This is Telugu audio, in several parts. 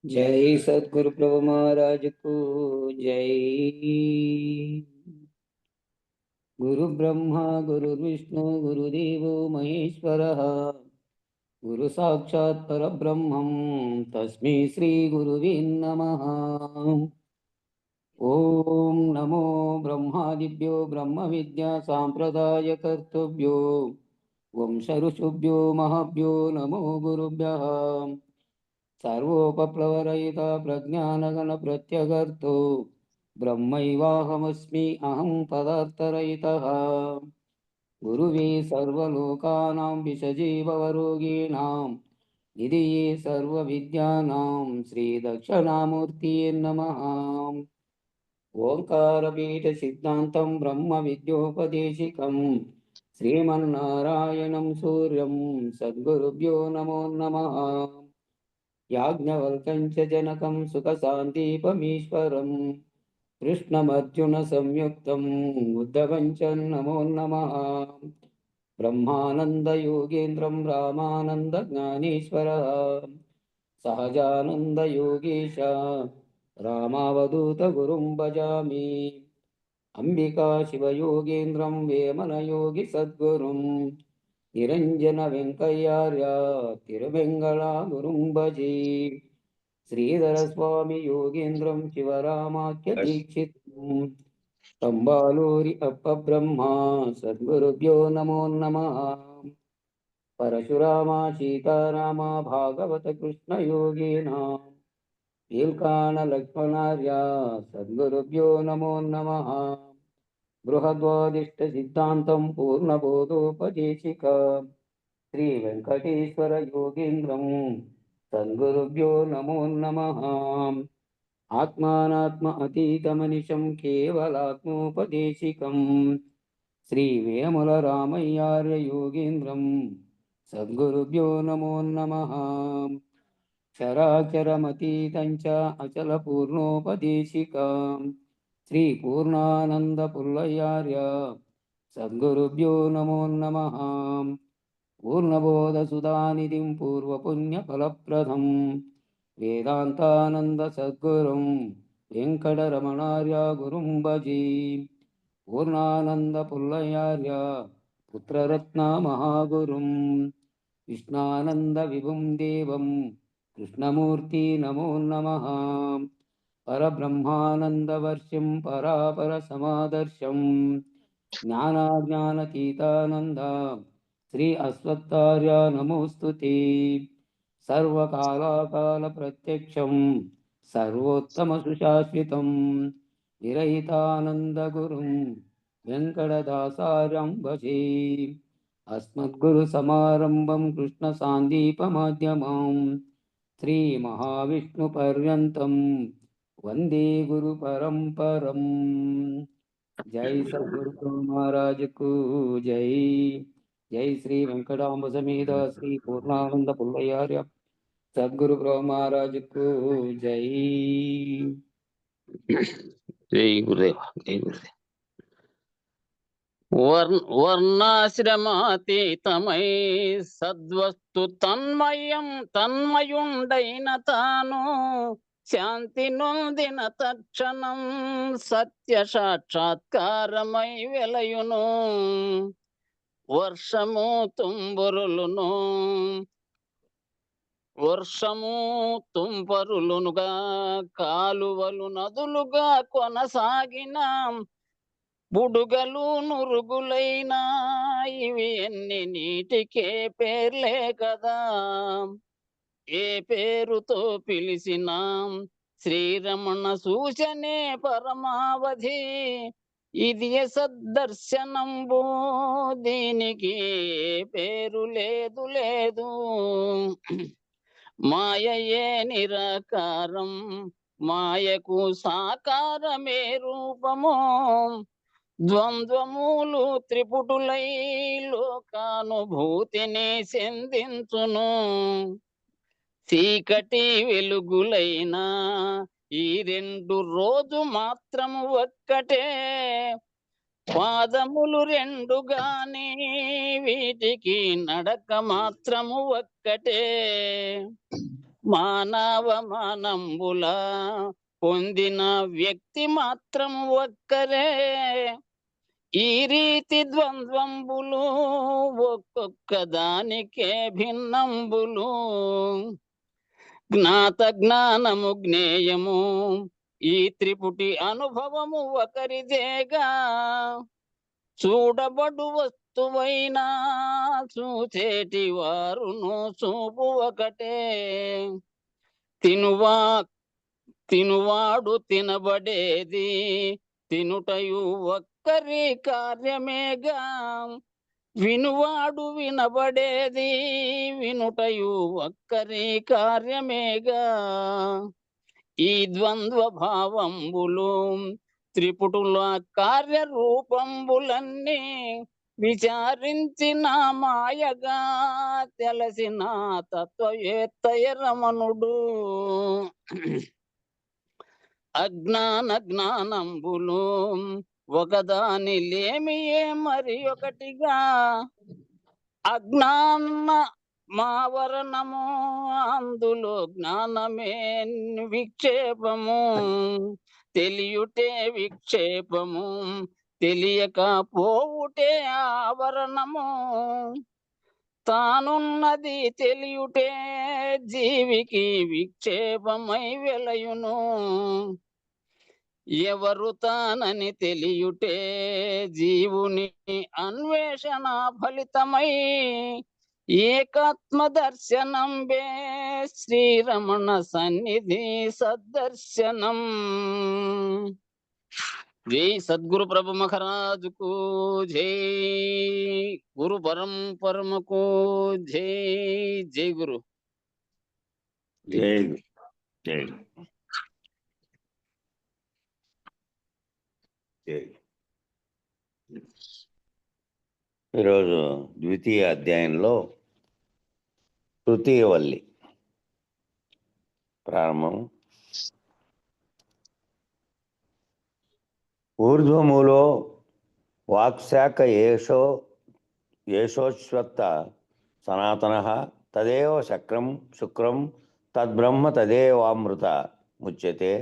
जय सद्गुरु प्रभु महाराज को जय। गुरु ब्रह्मा गुरु विष्णु गुरुदेवो महेश्वरः गुरु साक्षात् परब्रह्मं तस्मै श्री गुरुवे नमः। ओम नमो ब्रह्मादिभ्यो ब्रह्म विद्या सांप्रदाय कर्तृभ्यो वंश ऋषिभ्यो महाभ्यो नमो गुरुभ्यः। सर्वोपप्लवरहिता प्रज्ञानगण प्रत्यगर्तो ब्रह्मैवाहमस्मि अहं पदार्थरहितः। गुरुवे सर्वलोकानां विषजे भवरोगिणां निधिये सर्वविद्यानां श्रीदक्षिणामूर्तये नमः। ओङ्कारपीठसिद्धान्तं ब्रह्मविद्योपदेशिकं श्रीमन्नारायणं सूर्यं सद्गुरुभ्यो नमो नमः। याज्ञवल्क्यं च जनकं सुखशान्तिपमीश्वरं कृष्णमर्जुनसंयुक्तं उद्धवं च नमो नमः। ब्रह्मानन्दयोगेन्द्रं रामानन्दज्ञानेश्वरः सहजानन्दयोगेश रामावधूतगुरुं भजामि। अंबिका शिवयोगेन्द्रं वेमनयोगि सद्गुरुं निरञ्जन वेङ्कय्यार्य तिरुवेङ्गला गुरुं भजे। श्रीधर स्वामी योगेन्द्रं शिवरामाख्य दीक्षितं कंबालूरि अप्पब्रह्मा सद्गुरुभ्यो नमो नमः। परशुरामा सीतारामा भागवत कृष्ण योगिना नीलकान लक्ष्मणार्य सद्गुरुभ्यो नमो नमः। बृहद्वादिष्ट सिद्धान्तं पूर्णबोधोपदेशिक श्री वेंकटेश्वर योगीन्द्रं सद्गुरुभ्यो नमो नमः। आत्मानात्म अतीतमनिशं केवलात्मोपदेशिकं श्री वेमुल रामय्यार्य योगीन्द्रं सद्गुरुभ्यो नमो नमः। चराचरमतीतं च अचलपूर्णोपदेशिकां श्री पूर्णानंद पुल्लयार्य सद्गुरुभ्यो नमो नमः। पूर्णबोधसुधानिधिं पूर्वपुण्यफलप्रदं वेदान्तानंद सद्गुरुं वेङ्कटरमणार्य गुरुं भजे। पूर्णानंद पुल्लयार्य पुत्ररत्न महागुरुं कृष्णानंद विभुं देवं कृष्णमूर्ति नमो नमः। परब्रह्मानन्दवर्षं परापरसमादर्शं ज्ञानाज्ञानतीतानन्द श्री अश्वत्थार्य नमोऽस्तु ते। सर्वकालाकालप्रत्यक्षं सर्वोत्तमसुशाश्वितं विरहितानन्दगुरुं वेङ्कटदासार्यं भजे। अस्मद्गुरुसमारम्भं कृष्णसान्दीपमाध्यमं श्रीमहाविष्णुपर्यन्तं वन्दे गुरुपरम्परम्। जय सद्गुरु महाराज को जय। जय श्री वेंकटांब समेत श्री पूर्णानंद पुल्लयार्य सद्गुरु प्रभु महाराज को जय। जय गुरुदेव जय गुरुदेव। వర్ణాశ్రమాతీతమై సద్వస్తు తన్మయుండైన తాను శాంతి నొందిన తక్షణం సత్య సాక్షాత్కారమై వెలయును. వర్షము తుంపరులునుగా కాలువలు నదులుగా కొనసాగిన బుడుగలు నురుగులైనా ఇవి ఎన్ని నీటికే పేర్లే కదా. ఏ పేరుతో పిలిచినా శ్రీరమణ సూచనే పరమావధి. ఇది సద్దర్శనంబు దీనికి పేరు లేదు లేదు. మాయయే నిరాకారం మాయకు సాకారమే రూపము. ద్వంద్వమూలు త్రిపుటులై లోకానుభూతిని చెందించును. చీకటి వెలుగులైనా ఈ రెండు రోజు మాత్రము ఒక్కటే. పాదములు రెండు గాని వీటికి నడక మాత్రము ఒక్కటే. మానవమానంబుల పొందిన వ్యక్తి మాత్రం ఒక్కరే. ఈ రీతి ద్వంద్వంబులు ఒక్కొక్క దానికే భిన్నంబులు. జ్ఞాత జ్ఞానము జ్ఞేయము ఈ త్రిపుటి అనుభవము ఒకరిదేగా. చూడబడు వస్తువైనా చూచేటి వారును చూపు ఒకటే. తినువాడు తినబడేది తినుటయు ఒక్కరి కార్యమేగా. వినువాడు వినబడేది వినుటయు ఒక్కరి కార్యమేగా. ఈ ద్వంద్వ భావంబులు త్రిపుటుల కార్యరూపంబులన్నీ విచారించిన మాయగా తెలిసిన తత్వవేత్తయ రమణుడు. అజ్ఞాన జ్ఞానంబులు ఒకదాని లేమియే మరి ఒకటిగా. అజ్ఞాన మావరణము అందులో జ్ఞానమే విక్షేపము. తెలియుటే విక్షేపము తెలియక పోవుటే ఆవరణము. తానున్నది తెలియుటే జీవికి విక్షేపమై వెలయును. ఎవరు తానని తెలియుటే జీవుని అన్వేషణ ఫలితమై ఏకాత్మ దర్శనం బే శ్రీరమణ సన్నిధి సద్దర్శనం. జై సద్గురు ప్రభు మహారాజుకు జై. గురు పరంపరమకు జై. జై గురు. జై జై జై. ఈరోజు ద్వితీయ అధ్యాయంలో తృతీయ వల్లి ప్రారంభం. ఊర్ధ్వమూలో వాక్శాఖ ఏషోశ్వత్థ సనాతనః తదేవ శక్రం శుక్రం తద్బ్రహ్మ తదేవామృత ముచ్యతే.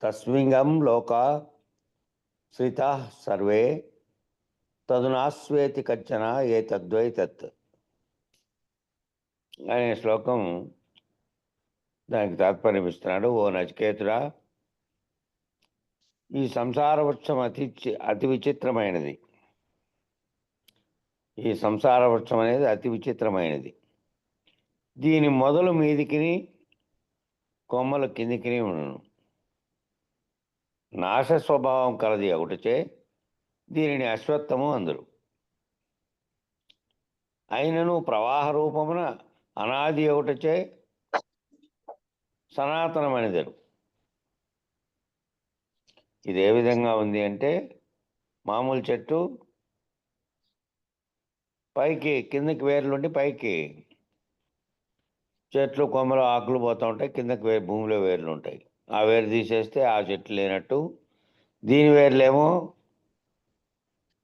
తస్మింగం లోకా శ్రితాః సర్వే తదునాస్వేతి కచ్చన ఏతద్వై తత్ అనే శ్లోకం దానికి తాత్పర్యం ఇస్తున్నాడు. ఓ నచికేతుడా, ఈ సంసార వృక్షం అతి విచిత్రమైనది. ఈ సంసార వృక్షం అనేది అతి విచిత్రమైనది. దీని మొదలు మీదికిని కొమ్మలు కిందికిని ఉండును. నాశ స్వభావం కలది ఒకటిచే దీనిని అశ్వత్థము అందురు. అయినను ప్రవాహ రూపమున అనాది ఒకటిచే సనాతనమనిదరు. ఇది ఏ విధంగా ఉంది అంటే, మామూలు చెట్టు పైకి కిందకి వేర్లుండి పైకి చెట్లు కొమ్మలు ఆకులు పోతూ ఉంటాయి, కిందకి భూమిలో వేర్లు ఉంటాయి. ఆ వేరు తీసేస్తే ఆ చెట్లు లేనట్టు దీని వేర్లేమో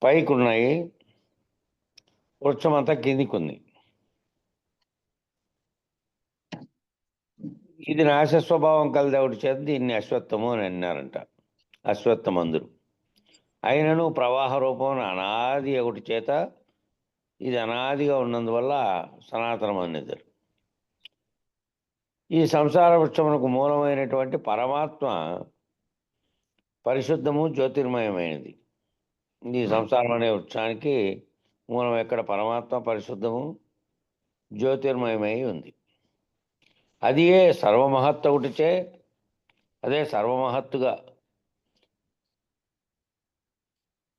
పైకి ఉన్నాయి, వృక్షం అంతా కిందికి ఉంది. ఇది నాశ స్వభావం కలది ఒకటి చేత దీన్ని అశ్వత్థము అని అన్నారంట. అశ్వత్థమందురు. అయినను ప్రవాహ రూపం అనాది ఒకటి చేత ఇది అనాదిగా ఉన్నందువల్ల సనాతనం అనేదారు. ఈ సంసార వృక్షమునకు మూలమైనటువంటి పరమాత్మ పరిశుద్ధము జ్యోతిర్మయమైనది. ఈ సంసారం అనే వృక్షానికి మూలం ఎక్కడ? పరమాత్మ పరిశుద్ధము జ్యోతిర్మయమై ఉంది. అది ఏ సర్వమహత్తు ఒకటిచే అదే సర్వమహత్తుగా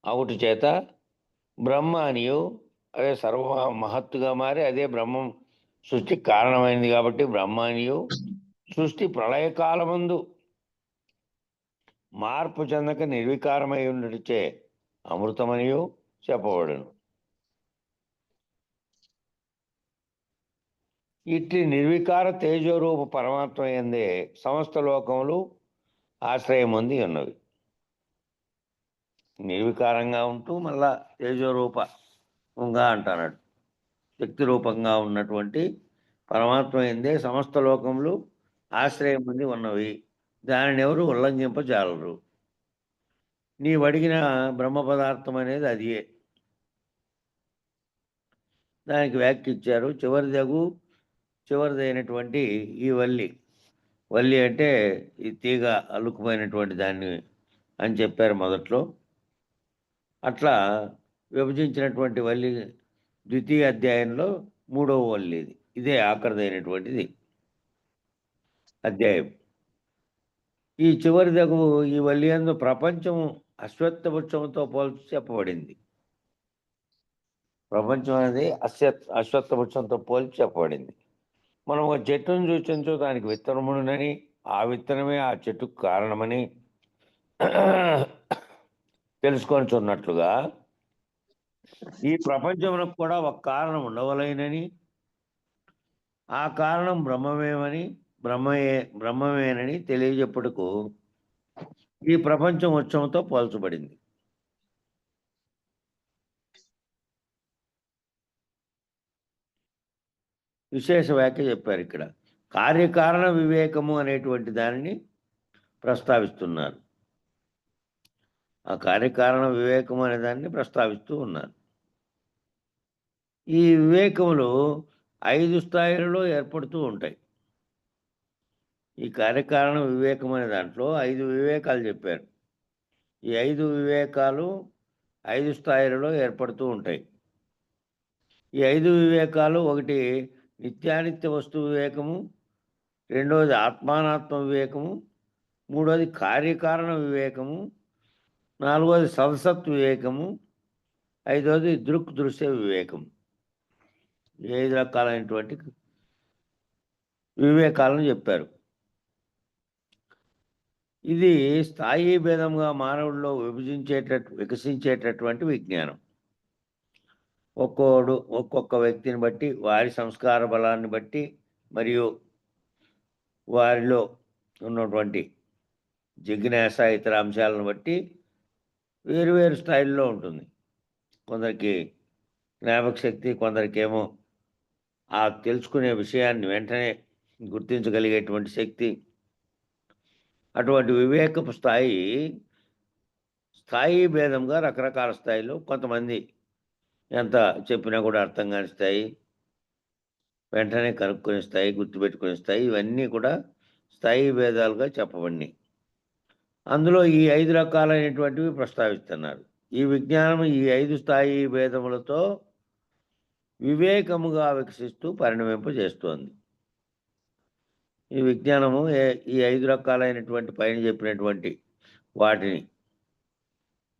ఒకటి చేత బ్రహ్మ అనియు అదే సర్వ మహత్తుగా మారి అదే బ్రహ్మం సృష్టికి కారణమైనది కాబట్టి బ్రహ్మ అనియు సృష్టి ప్రళయకాలమందు మార్పు చెందక నిర్వికారమై ఉండటిచే అమృతమనియు చెప్పబడును. ఇట్టి నిర్వికార తేజోరూప పరమాత్మ యందే సమస్త లోకములు ఆశ్రయం పొంది ఉన్నవి. నిర్వికారంగా ఉంటూ మళ్ళా తేజోరూపంగా అంటున్నాడు. శక్తి రూపంగా ఉన్నటువంటి పరమాత్మ ఎందే సమస్త లోకములు ఆశ్రయం పొంది ఉన్నవి. దానిని ఎవరు ఉల్లంఘింపజాలరు. నీవు అడిగిన బ్రహ్మ పదార్థం అనేది అదియే. దానికి వ్యాఖ్య ఇచ్చారు. చివరిదైనటువంటి ఈ వల్లి. వల్లి అంటే ఈ తీగ అల్లుకుపోయినటువంటి దాన్ని అని చెప్పారు మొదట్లో. అట్లా విభజించినటువంటి వల్లి ద్వితీయ అధ్యాయంలో 3వ వల్లి ఇది. ఇదే ఆఖరిదైనటువంటిది అధ్యాయం. ఈ చివరిదగు ఈ వల్లి యందు ప్రపంచం అశ్వత్థ వృక్షంతో పోల్చి చెప్పబడింది. ప్రపంచం అనేది అశ్వత్థ వృక్షంతో పోల్చి చెప్పబడింది. మనం ఒక చెట్టును చూసించో దానికి విత్తనమునని, ఆ విత్తనమే ఆ చెట్టుకు కారణమని తెలుసుకొనిచున్నట్లుగా ఈ ప్రపంచమునకు కూడా ఒక కారణం ఉండవలెనని, ఆ కారణం బ్రహ్మమేనని తెలియజెప్పుటకు ఈ ప్రపంచం వృక్షంతో పోల్చబడింది. విశేష వ్యాఖ్య చెప్పారు ఇక్కడ. కార్యకారణ వివేకము అనేటువంటి దానిని ప్రస్తావిస్తున్నారు. ఆ కార్యకారణ వివేకము అనే దాన్ని ప్రస్తావిస్తూ ఉన్నారు. ఈ వివేకములు 5 స్థాయిలలో ఏర్పడుతూ ఉంటాయి. ఈ కార్యకారణ వివేకం అనే దాంట్లో 5 వివేకాలు చెప్పారు. ఈ 5 వివేకాలు 5 స్థాయిలలో ఏర్పడుతూ ఉంటాయి. ఈ 5 వివేకాలు, ఒకటి నిత్యానిత్య వస్తు వివేకము, రెండవది ఆత్మానాత్మ వివేకము, మూడవది కార్యకారణ వివేకము, నాలుగవది సదసత్ వివేకము, ఐదవది దృశ్య వివేకం. ఈ 5 రకాలైనటువంటి వివేకాలను చెప్పారు. ఇది స్థాయి భేదంగా మానవుడిలో వికసించేటటువంటి విజ్ఞానం. ఒక్కొక్క వ్యక్తిని బట్టి, వారి సంస్కార బలాన్ని బట్టి, మరియు వారిలో ఉన్నటువంటి జిజ్ఞాస ఇతర అంశాలను బట్టి వేరు స్థాయిల్లో ఉంటుంది. కొందరికి జ్ఞాపక శక్తి, కొందరికేమో ఆ తెలుసుకునే విషయాన్ని వెంటనే గుర్తించగలిగేటువంటి శక్తి. అటువంటి వివేకపు స్థాయి భేదంగా రకరకాల స్థాయిలో, కొంతమంది ఎంత చెప్పినా కూడా అర్థం కాని స్థాయి, వెంటనే కనుక్కునే స్థాయి, గుర్తుపెట్టుకునే స్థాయి, ఇవన్నీ కూడా స్థాయి భేదాలుగా చెప్పబడినాయి. అందులో ఈ 5 రకాలైనటువంటివి ప్రస్తావిస్తున్నారు. ఈ విజ్ఞానం ఈ 5 స్థాయి భేదములతో వివేకముగా వికసిస్తూ పరిణమింపజేస్తోంది. ఈ విజ్ఞానము ఈ 5 రకాలైనటువంటి పైన చెప్పినటువంటి వాటిని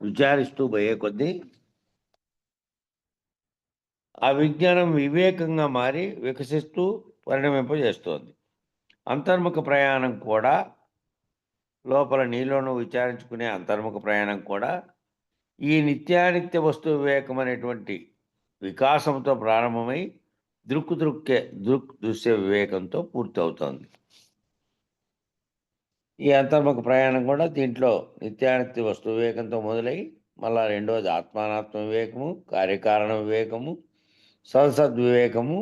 విచారిస్తూ పోయే కొద్దీ ఆ విజ్ఞానం వివేకంగా మారి వికసిస్తూ పరిణమింపజేస్తోంది. అంతర్ముఖ ప్రయాణం కూడా, లోపల నీలోనూ విచారించుకునే అంతర్ముఖ ప్రయాణం కూడా ఈ నిత్యానిత్య వస్తు వివేకం అనేటువంటి వికాసంతో ప్రారంభమై దృశ్య వివేకంతో పూర్తవుతోంది. ఈ అంతర్ముఖ ప్రయాణం కూడా దీంట్లో నిత్యానిత్య వస్తు వివేకంతో మొదలై మళ్ళా రెండవది ఆత్మానాత్మ వివేకము, కార్యకారణ వివేకము, సద్వివేకము,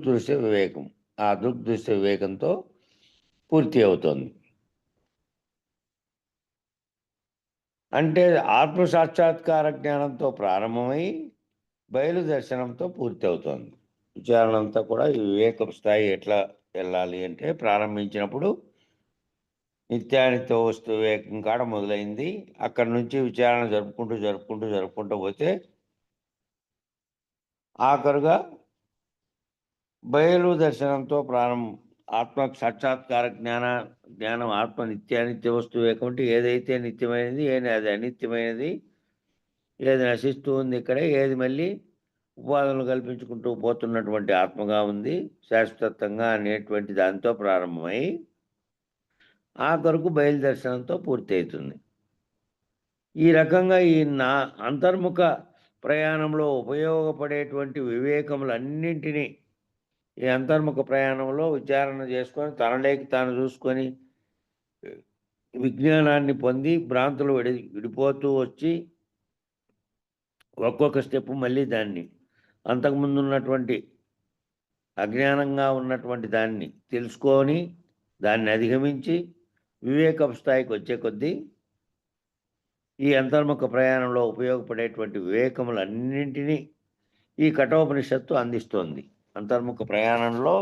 దృశ్య వివేకము. ఆ దృశ్య వివేకంతో పూర్తి అవుతోంది. అంటే ఆత్మ సాక్షాత్కార జ్ఞానంతో ప్రారంభమై బయలు దర్శనంతో పూర్తి అవుతోంది. విచారణ అంతా కూడా ఈ వివేక స్థాయి ఎట్లా వెళ్ళాలి అంటే, ప్రారంభించినప్పుడు నిత్యానిత్య వస్తు వివేకం కాడ మొదలైంది. అక్కడి నుంచి విచారణ జరుపుకుంటూ పోతే ఆఖరుగా బయలు దర్శనంతో ఆత్మ సాక్షాత్కార జ్ఞానం ఆత్మ నిత్యానిత్య వస్తు వివేకం అంటే ఏదైతే నిత్యమైనది, అది అనిత్యమైనది, ఏది నశిస్తూ ఉంది ఇక్కడే, ఏది మళ్ళీ ఉపాధులు కల్పించుకుంటూ పోతున్నటువంటి ఆత్మగా ఉంది శాశ్వతంగా అనేటువంటి దాంతో ప్రారంభమై ఆఖరుకు బయలుదర్శనంతో పూర్తి అవుతుంది. ఈ రకంగా ఈ అంతర్ముఖ ప్రయాణంలో ఉపయోగపడేటువంటి వివేకములన్నింటినీ ఈ అంతర్ముఖ ప్రయాణంలో విచారణ చేసుకొని తనలోకి తాను చూసుకొని విజ్ఞానాన్ని పొంది భ్రాంతులు విడిపోతూ వచ్చి ఒక్కొక్క స్టెప్ మళ్ళీ దాన్ని అంతకుముందు ఉన్నటువంటి అజ్ఞానంగా ఉన్నటువంటి దాన్ని తెలుసుకొని దాన్ని అధిగమించి వివేకపు స్థాయికి వచ్చే కొద్దీ ఈ అంతర్ముఖ ప్రయాణంలో ఉపయోగపడేటువంటి వివేకములన్నింటినీ ఈ కఠోపనిషత్తు అందిస్తోంది. అంతర్ముఖ ప్రయాణంలో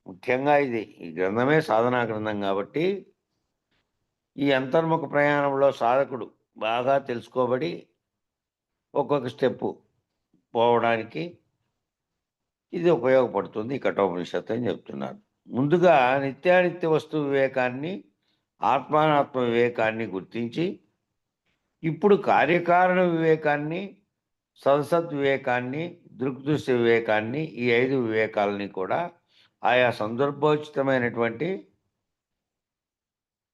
ముఖ్యంగా ఈ గ్రంథమే సాధనా గ్రంథం కాబట్టి ఈ అంతర్ముఖ ప్రయాణంలో సాధకుడు బాగా తెలుసుకోబడి ఒక్కొక్క స్టెప్పు పోవడానికి ఇది ఉపయోగపడుతుంది ఈ కఠోపనిషత్తు అని చెప్తున్నారు. ముందుగా నిత్యానిత్య వస్తు వివేకాన్ని, ఆత్మానాత్మ వివేకాన్ని గుర్తించి ఇప్పుడు కార్యకారణ వివేకాన్ని, సదసత్ వివేకాన్ని, దృక్దృశ్య వివేకాన్ని, ఈ 5 వివేకాలని కూడా ఆయా సందర్భోచితమైనటువంటి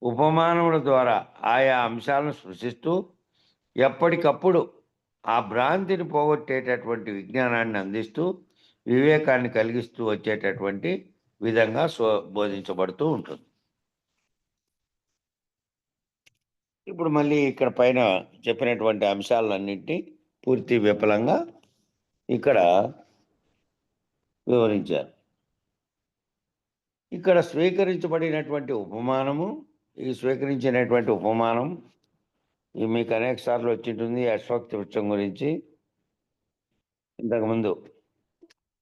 ఉపమానముల ద్వారా ఆయా అంశాలను స్పృశిస్తూ ఎప్పటికప్పుడు ఆ భ్రాంతిని పోగొట్టేటటువంటి విజ్ఞానాన్ని అందిస్తూ వివేకాన్ని కలిగిస్తూ వచ్చేటటువంటి విధంగా బోధించబడుతూ ఉంటుంది. ఇప్పుడు మళ్ళీ ఇక్కడ పైన చెప్పినటువంటి అంశాలన్నింటినీ పూర్తి విఫలంగా ఇక్కడ వివరించారు. ఇక్కడ స్వీకరించబడినటువంటి ఉపమానము, ఈ స్వీకరించినటువంటి ఉపమానం మీకు అనేక సార్లు వచ్చింటుంది. అశ్వత్థ వృక్షం గురించి ఇంతకుముందు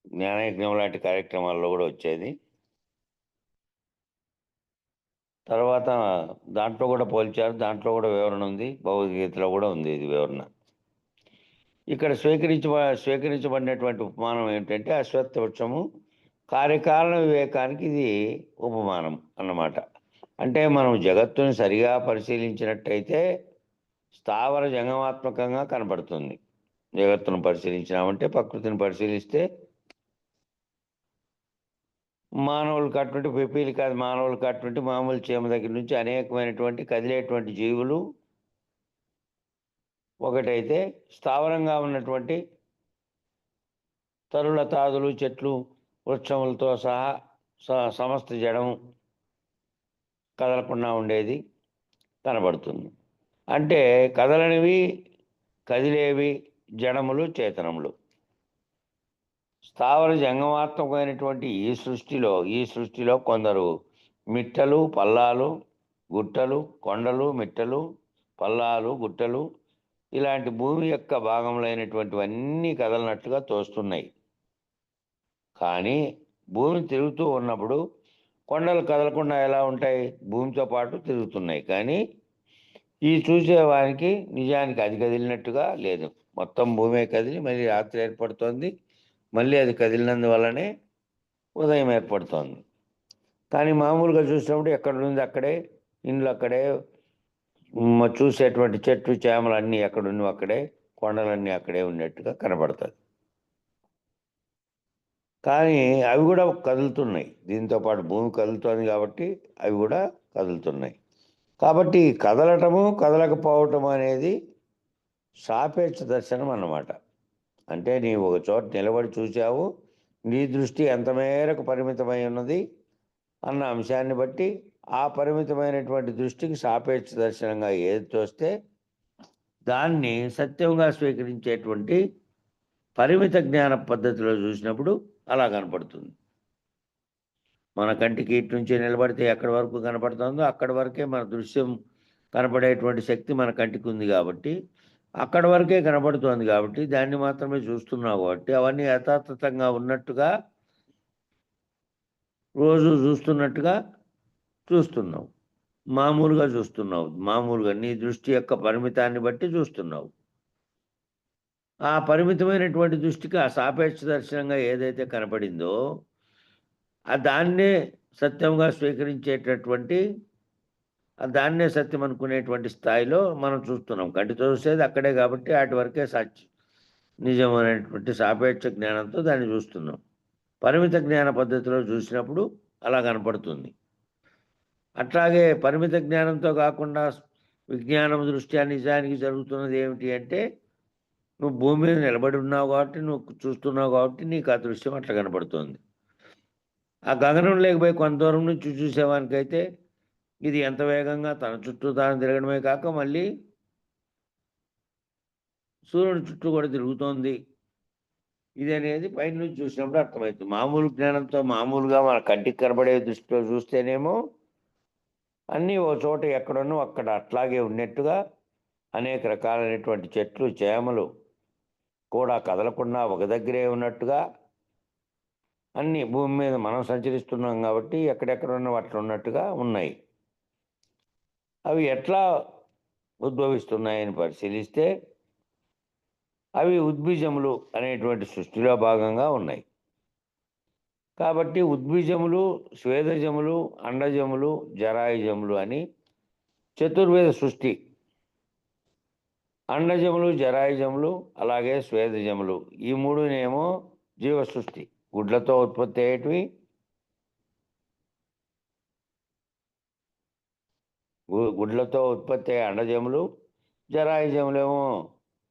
జ్ఞానయజ్ఞం లాంటి కార్యక్రమాల్లో కూడా వచ్చేది. తర్వాత దాంట్లో కూడా పోల్చారు, దాంట్లో కూడా వివరణ ఉంది, భగవద్గీతలో కూడా ఉంది ఇది వివరణ. ఇక్కడ స్వీకరించబడినటువంటి ఉపమానం ఏమిటంటే అశ్వత్థ వృక్షము కార్యకారణ వివేకానికి ఇది ఉపమానం అన్నమాట. అంటే మనం జగత్తుని సరిగా పరిశీలించినట్టయితే స్థావర జంగమాత్మకంగా కనబడుతుంది. జగత్తును పరిశీలించినామంటే, ప్రకృతిని పరిశీలిస్తే మానవులు కట్టుంటే పిపీలు కాదు, మానవులు కట్టుంటే మామూలు చీమ దగ్గర నుంచి అనేకమైనటువంటి కదిలేటువంటి జీవులు ఒకటైతే, స్థావరంగా ఉన్నటువంటి తరుల తాదులు, చెట్లు, వృక్షములతో సహా సమస్త జడము కదలకుండా ఉండేది కనబడుతుంది. అంటే కదలనివి, కదిలేవి జడములు, చేతనములు. స్థావర జంగమాత్మకమైనటువంటి ఈ సృష్టిలో కొందరు మిట్టలు, పల్లాలు, గుట్టలు, కొండలు, మిట్టలు, పల్లాలు, గుట్టలు ఇలాంటి భూమి యొక్క భాగములైనటువంటివన్నీ కదలనట్టుగా తోస్తున్నాయి. కానీ భూమి తిరుగుతూ ఉన్నప్పుడు కొండలు కదలకుండా ఎలా ఉంటాయి? భూమితో పాటు తిరుగుతున్నాయి. కానీ ఈ చూసేవానికి నిజానికి అది కదిలినట్టుగా లేదు. మొత్తం భూమే కదిలి మళ్ళీ రాత్రి ఏర్పడుతోంది, మళ్ళీ అది కదిలినందువల్లనే ఉదయం ఏర్పడుతోంది. కానీ మామూలుగా చూసినప్పుడు ఎక్కడుంది అక్కడే, ఇండ్లు అక్కడే, చూసేటువంటి చెట్లు చేమలు అన్నీ ఎక్కడున్నవి అక్కడే, కొండలన్నీ అక్కడే ఉన్నట్టుగా కనబడుతుంది. కానీ అవి కూడా కదులుతున్నాయి. దీంతో పాటు భూమి కదులుతోంది కాబట్టి అవి కూడా కదులుతున్నాయి. కాబట్టి కదలటము, కదలకపోవటం అనేది సాపేక్ష దర్శనం అన్నమాట. అంటే నీవు ఒక చోట నిలబడి చూసావు, నీ దృష్టి ఎంత మేరకు పరిమితమై ఉన్నది అన్న అంశాన్ని బట్టి ఆ పరిమితమైనటువంటి దృష్టికి సాపేక్ష దర్శనంగా ఏది తోస్తే దాన్ని సత్యంగా స్వీకరించేటువంటి పరిమిత జ్ఞాన పద్ధతిలో చూసినప్పుడు అలా కనపడుతుంది. మన కంటికి ఇటు నుంచి నిలబడితే ఎక్కడి వరకు కనపడుతుందో అక్కడి వరకే మన దృశ్యం కనపడేటువంటి శక్తి మన కంటికి ఉంది కాబట్టి అక్కడి వరకే కనపడుతోంది కాబట్టి దాన్ని మాత్రమే చూస్తున్నావు కాబట్టి అవన్నీ యథాతథంగా ఉన్నట్టుగా రోజు చూస్తున్నట్టుగా చూస్తున్నావు, మామూలుగా చూస్తున్నావు, మామూలుగా నీ దృష్టి యొక్క పరిమితాన్ని బట్టి చూస్తున్నావు. ఆ పరిమితమైనటువంటి దృష్టికి ఆ సాపేక్ష దర్శనంగా ఏదైతే కనపడిందో దాన్నే సత్యంగా స్వీకరించేటటువంటి, దాన్నే సత్యం అనుకునేటువంటి స్థాయిలో మనం చూస్తున్నాం. కంటితో చూసేది అక్కడే కాబట్టి వాటి వరకే సత్యం, నిజమైనటువంటి సాపేక్ష జ్ఞానంతో దాన్ని చూస్తున్నాం. పరిమిత జ్ఞాన పద్ధతిలో చూసినప్పుడు అలా కనపడుతుంది. అట్లాగే పరిమిత జ్ఞానంతో కాకుండా విజ్ఞానం దృష్ట్యా నిజానికి జరుగుతున్నది ఏమిటి అంటే, నువ్వు భూమి మీద నిలబడి ఉన్నావు కాబట్టి, నువ్వు చూస్తున్నావు కాబట్టి నీకు ఆ దృశ్యం అట్లా కనపడుతుంది. ఆ గగనం లేకపోయి కొంత దూరం నుంచి చూసేవానికైతే ఇది ఎంత వేగంగా తన చుట్టూ తాను తిరగడమే కాక మళ్ళీ సూర్యుడి చుట్టూ కూడా తిరుగుతోంది, ఇది అనేది పైన నుంచి చూసినప్పుడు అర్థమవుతుంది. మామూలు జ్ఞానంతో మామూలుగా మన కంటికి కనబడే దృష్టిలో చూస్తేనేమో అన్నీ ఓ చోట ఎక్కడున్నో అక్కడ అట్లాగే ఉన్నట్టుగా అనేక రకాలైనటువంటి చెట్లు చేమలు కూడా కదలకుండా ఒక దగ్గరే ఉన్నట్టుగా అన్నీ భూమి మీద మనం సంచరిస్తున్నాం కాబట్టి ఎక్కడెక్కడ ఉన్న అట్లా ఉన్నట్టుగా ఉన్నాయి. అవి ఎట్లా ఉద్భవిస్తున్నాయని పరిశీలిస్తే అవి ఉద్బీజములు అనేటువంటి సృష్టిలో భాగంగా ఉన్నాయి. కాబట్టి ఉద్బీజములు, స్వేదజములు, అండజములు, జరాయుజములు అని చతుర్వేద సృష్టి. అండజములు, జరాయుజములు అలాగే స్వేదజములు ఈ మూడునేమో జీవ సృష్టి, గుడ్లతో ఉత్పత్తి అయ్యేటివి. గుడ్లతో ఉత్పత్తి అయ్యే అండజములు, జరాయుజములేమో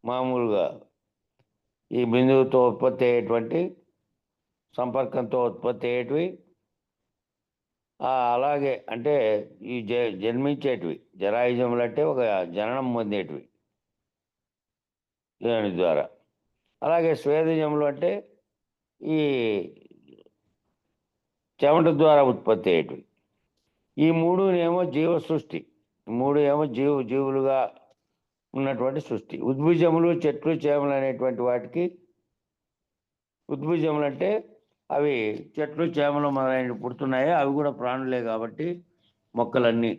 మామూలుగా ఈ బిందువుతో ఉత్పత్తి అయ్యేటువంటి సంపర్కంతో ఉత్పత్తి అయ్యేటివి. అలాగే అంటే ఈ జన్మించేటివి జరాయుజములు అంటే ఒక జననం పొందేటివి దాని ద్వారా. అలాగే స్వేదజములు అంటే ఈ చెమట ద్వారా ఉత్పత్తి అయ్యేటివి. ఈ మూడునేమో జీవ సృష్టి, మూడు ఏమో జీవులుగా ఉన్నటువంటి సృష్టి. ఉద్బీజములు, చెట్లు, చేమలు అనేటువంటి వాటికి ఉద్బీజములు అంటే అవి చెట్లు, చేమలు మొదలైనవి పుడుతున్నాయి. అవి కూడా ప్రాణులే కాబట్టి మొక్కలన్నీ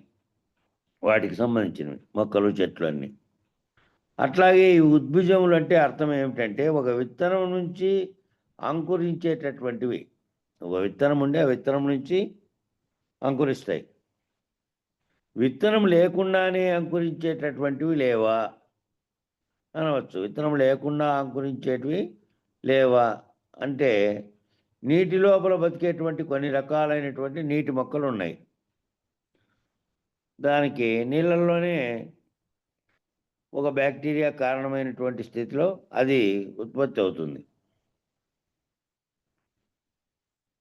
వాటికి సంబంధించినవి, మొక్కలు, చెట్లు అన్నీ. అట్లాగే ఈ ఉద్బీజములు అంటే అర్థం ఏమిటంటే ఒక విత్తనం నుంచి అంకురించేటటువంటివి. ఒక విత్తనం ఉండి ఆ విత్తనం నుంచి అంకురిస్తాయి. విత్తనం లేకుండానే అంకురించేటటువంటివి లేవా అనవచ్చు. విత్తనం లేకుండా అంకురించేటివి లేవా అంటే నీటి లోపల బతికేటువంటి కొన్ని రకాలైనటువంటి నీటి మొక్కలు ఉన్నాయి. దానికి నీళ్ళల్లోనే ఒక బ్యాక్టీరియా కారణమైనటువంటి స్థితిలో అది ఉత్పత్తి అవుతుంది.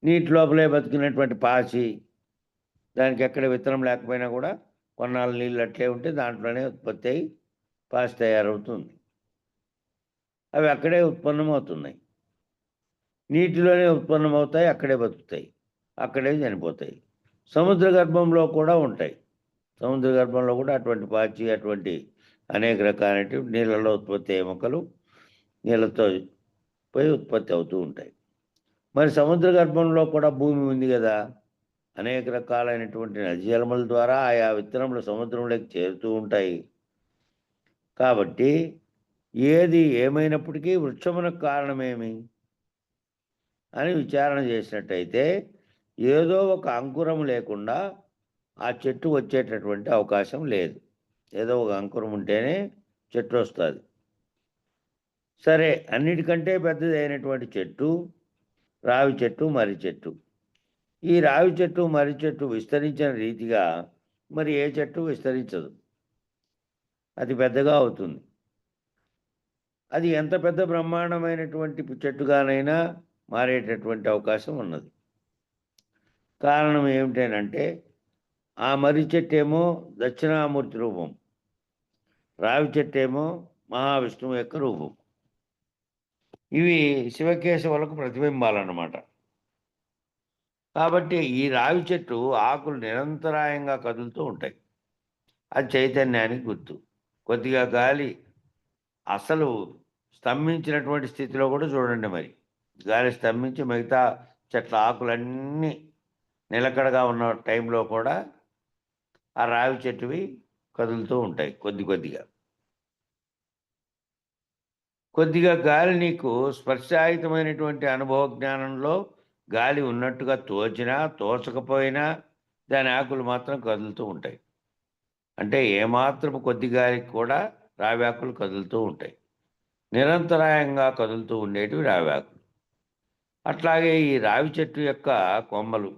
నీటి లోపలే బతికినటువంటి పాచి, దానికి ఎక్కడ విత్తనం లేకపోయినా కూడా కొన్నాళ్ళు నీళ్ళు అట్లే ఉంటే దాంట్లోనే ఉత్పత్తి అయ్యి పాచి తయారవుతుంది. అవి అక్కడే ఉత్పన్నమవుతున్నాయి, నీటిలోనే ఉత్పన్నమవుతాయి, అక్కడే బతుకుతాయి, అక్కడే చనిపోతాయి. సముద్ర గర్భంలో కూడా ఉంటాయి. సముద్ర గర్భంలో కూడా అటువంటి పాచి, అటువంటి అనేక రకాలైన నీళ్ళలో ఉత్పత్తి అయ్యే మొక్కలు నీళ్ళతో పోయి ఉత్పత్తి అవుతూ ఉంటాయి. మరి సముద్ర గర్భంలో కూడా భూమి ఉంది కదా, అనేక రకాలైనటువంటి నదీజలముల ద్వారా ఆయా విత్తనములు సముద్రంలోకి చేరుతూ ఉంటాయి. కాబట్టి ఏది ఏమైనప్పటికీ వృక్షమునకు కారణమేమి అని విచారణ చేసినట్టయితే ఏదో ఒక అంకురం లేకుండా ఆ చెట్టు వచ్చేటటువంటి అవకాశం లేదు. ఏదో ఒక అంకురం ఉంటేనే చెట్టు వస్తుంది. సరే, అన్నిటికంటే పెద్దది అయినటువంటి చెట్టు రావి చెట్టు, మర్రి చెట్టు. ఈ రావి చెట్టు, మర్రి చెట్టు విస్తరించిన రీతిగా మరి ఏ చెట్టు విస్తరించదు, అది పెద్దగా అవుతుంది. అది ఎంత పెద్ద బ్రహ్మాండమైనటువంటి చెట్టుగానైనా మారేటటువంటి అవకాశం ఉన్నది. కారణం ఏమిటంటే ఆ మర్రి చెట్టు ఏమో దక్షిణామూర్తి రూపం, రావి చెట్టు ఏమో మహావిష్ణువు యొక్క రూపం. ఇవి శివకేశవులకు ప్రతిబింబాలన్నమాట. కాబట్టి ఈ రావి చెట్టు ఆకులు నిరంతరాయంగా కదులుతూ ఉంటాయి. అది చైతన్యానికి గుర్తు. కొద్దిగా గాలి అసలు స్తంభించినటువంటి స్థితిలో కూడా చూడండి, మరి గాలి స్తంభించి మిగతా చెట్ల ఆకులన్నీ నిలకడగా ఉన్న టైంలో కూడా ఆ రావి చెట్టువి కదులుతూ ఉంటాయి. కొద్దిగా గాలి నీకు స్పర్శాయుతమైనటువంటి అనుభవ జ్ఞానంలో గాలి ఉన్నట్టుగా తోచినా తోచకపోయినా దాని ఆకులు మాత్రం కదులుతూ ఉంటాయి. అంటే ఏమాత్రపు కొద్ది గాలికి కూడా రావి ఆకులు కదులుతూ ఉంటాయి. నిరంతరాయంగా కదులుతూ ఉండేటివి రావి ఆకులు. అట్లాగే ఈ రావి చెట్టు యొక్క కొమ్మలు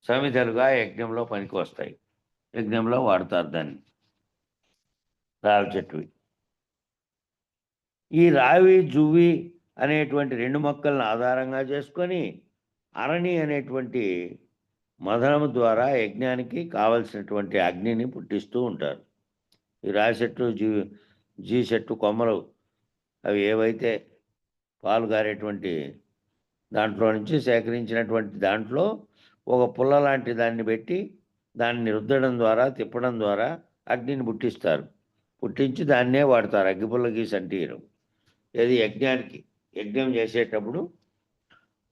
సమిధలుగా యజ్ఞంలో పనికి వస్తాయి. యజ్ఞంలో వాడతారు దాన్ని, రావి చెట్టువి. ఈ రావి, జువ్వి అనేటువంటి రెండు మొక్కలను ఆధారంగా చేసుకొని అరణి అనేటువంటి మదనము ద్వారా యజ్ఞానికి కావలసినటువంటి అగ్నిని పుట్టిస్తూ ఉంటారు. ఈ రావి చెట్టు, జీ చెట్టు కొమ్మలు అవి ఏవైతే పాలు గారేటువంటి దాంట్లో నుంచి సేకరించినటువంటి దాంట్లో ఒక పుల్ల లాంటి దాన్ని పెట్టి దాన్ని రుద్దడం ద్వారా తిప్పడం ద్వారా అగ్నిని పుట్టిస్తారు. పుట్టించి దాన్నే వాడతారు. అగ్గిపుల్ల గీసి అంటీరు. ఏది యజ్ఞం చేసేటప్పుడు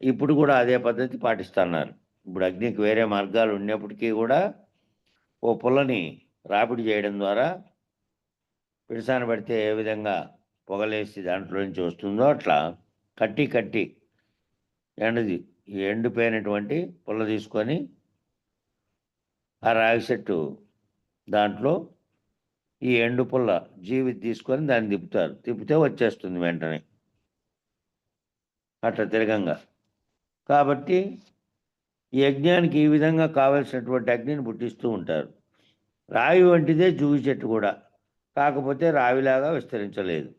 ఇప్పుడు కూడా అదే పద్ధతి పాటిస్తున్నారు. ఇప్పుడు అగ్నికి వేరే మార్గాలు ఉన్నప్పటికీ కూడా ఓ పుల్లని రాపిడి చేయడం ద్వారా పిడిసాన పడితే ఏ విధంగా పొగలేసి దాంట్లో నుంచి వస్తుందో అట్లా కట్టి ఎండిపోయినటువంటి పుల్ల తీసుకొని ఆ రాగి చెట్టు దాంట్లో ఈ ఎండు పుల్ల జీవిత తీసుకొని దాన్ని తిప్పుతారు. తిప్పితే వచ్చేస్తుంది వెంటనే అట్లా తిరగంగా. కాబట్టి ఈ యజ్ఞానికి ఈ విధంగా కావలసినటువంటి అగ్నిని పుట్టిస్తూ ఉంటారు. రావి వంటిదే జూవి చెట్టు కూడా, కాకపోతే రావిలాగా విస్తరించలేదు.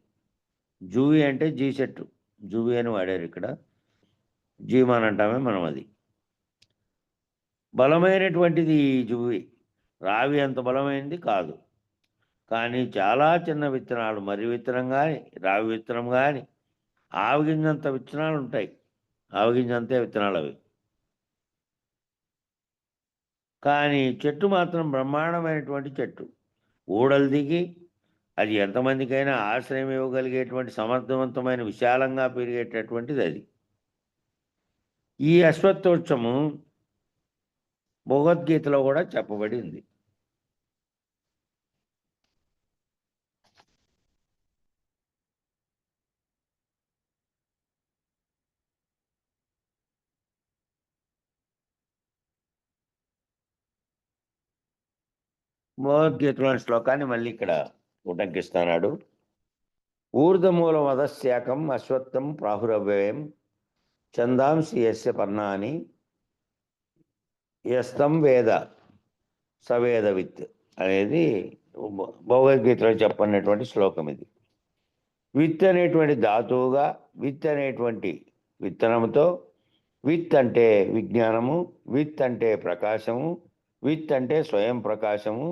జూవి అంటే జీ చెట్టు, జూవి అని వాడారు ఇక్కడ. జీమాన్ అంటామే మనం. అది బలమైనటువంటిది ఈ జువ్వి. రావి అంత బలమైనది కాదు, కానీ చాలా చిన్న విత్తనాలు, మర్రి విత్తనం కానీ రావి విత్తనం కానీ ఆవగింజంత విత్తనాలు ఉంటాయి. ఆవగింజంతే విత్తనాలు అవి. కానీ చెట్టు మాత్రం బ్రహ్మాండమైనటువంటి చెట్టు. ఊడలు దిగి అది ఎంతమందికైనా ఆశ్రయం ఇవ్వగలిగేటువంటి సమర్థవంతమైన విశాలంగా పెరిగేటటువంటిది అది. ఈ అశ్వత్థోత్సవము భగవద్గీతలో కూడా చెప్పబడింది. భగవద్గీతలోని శ్లోకాన్ని మళ్ళీ ఇక్కడ ఉటంకిస్తున్నాడు. ఊర్ధమూల వదశాకం అశ్వత్థం ప్రాహురవ్యయం చందాంసి యస్య పర్ణాని యస్తం వేద సవేదవిత్ అనేది భగవద్గీతలో చెప్పినటువంటి శ్లోకం ఇది. విత్ అనేటువంటి ధాతువుగా, విత్ అనేటువంటి విత్తనముతో, విత్ అంటే విజ్ఞానము, విత్ అంటే ప్రకాశము, విత్ అంటే స్వయం ప్రకాశము,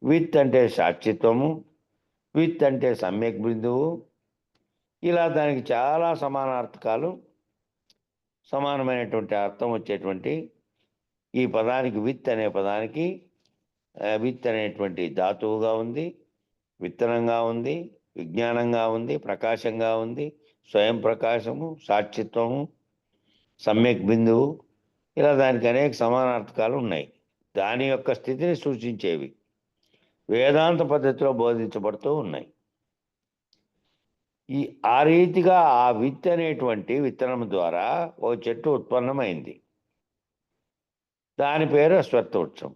విత్ అంటే సాక్షిత్వము, విత్ అంటే సమ్యక్ బిందువు. ఇలా దానికి చాలా సమానార్థకాలు, సమానమైనటువంటి అర్థం వచ్చేటువంటి ఈ పదానికి, విత్ అనే పదానికి, విత్ అనేటువంటి ధాతువుగా ఉంది, విత్తనంగా ఉంది, విజ్ఞానంగా ఉంది, ప్రకాశంగా ఉంది, స్వయం ప్రకాశము, సాక్షిత్వము, సమ్యక్ బిందువు. ఇలా దానికి అనేక సమానార్థకాలు ఉన్నాయి. దాని యొక్క స్థితిని సూచించేవి వేదాంత పద్ధతిలో బోధించబడుతూ ఉన్నాయి. ఆ రీతిగా ఆ విత్ అనేటువంటి విత్తనం ద్వారా ఓ చెట్టు ఉత్పన్నమైంది. దాని పేరు అశ్వత్థవృక్షం.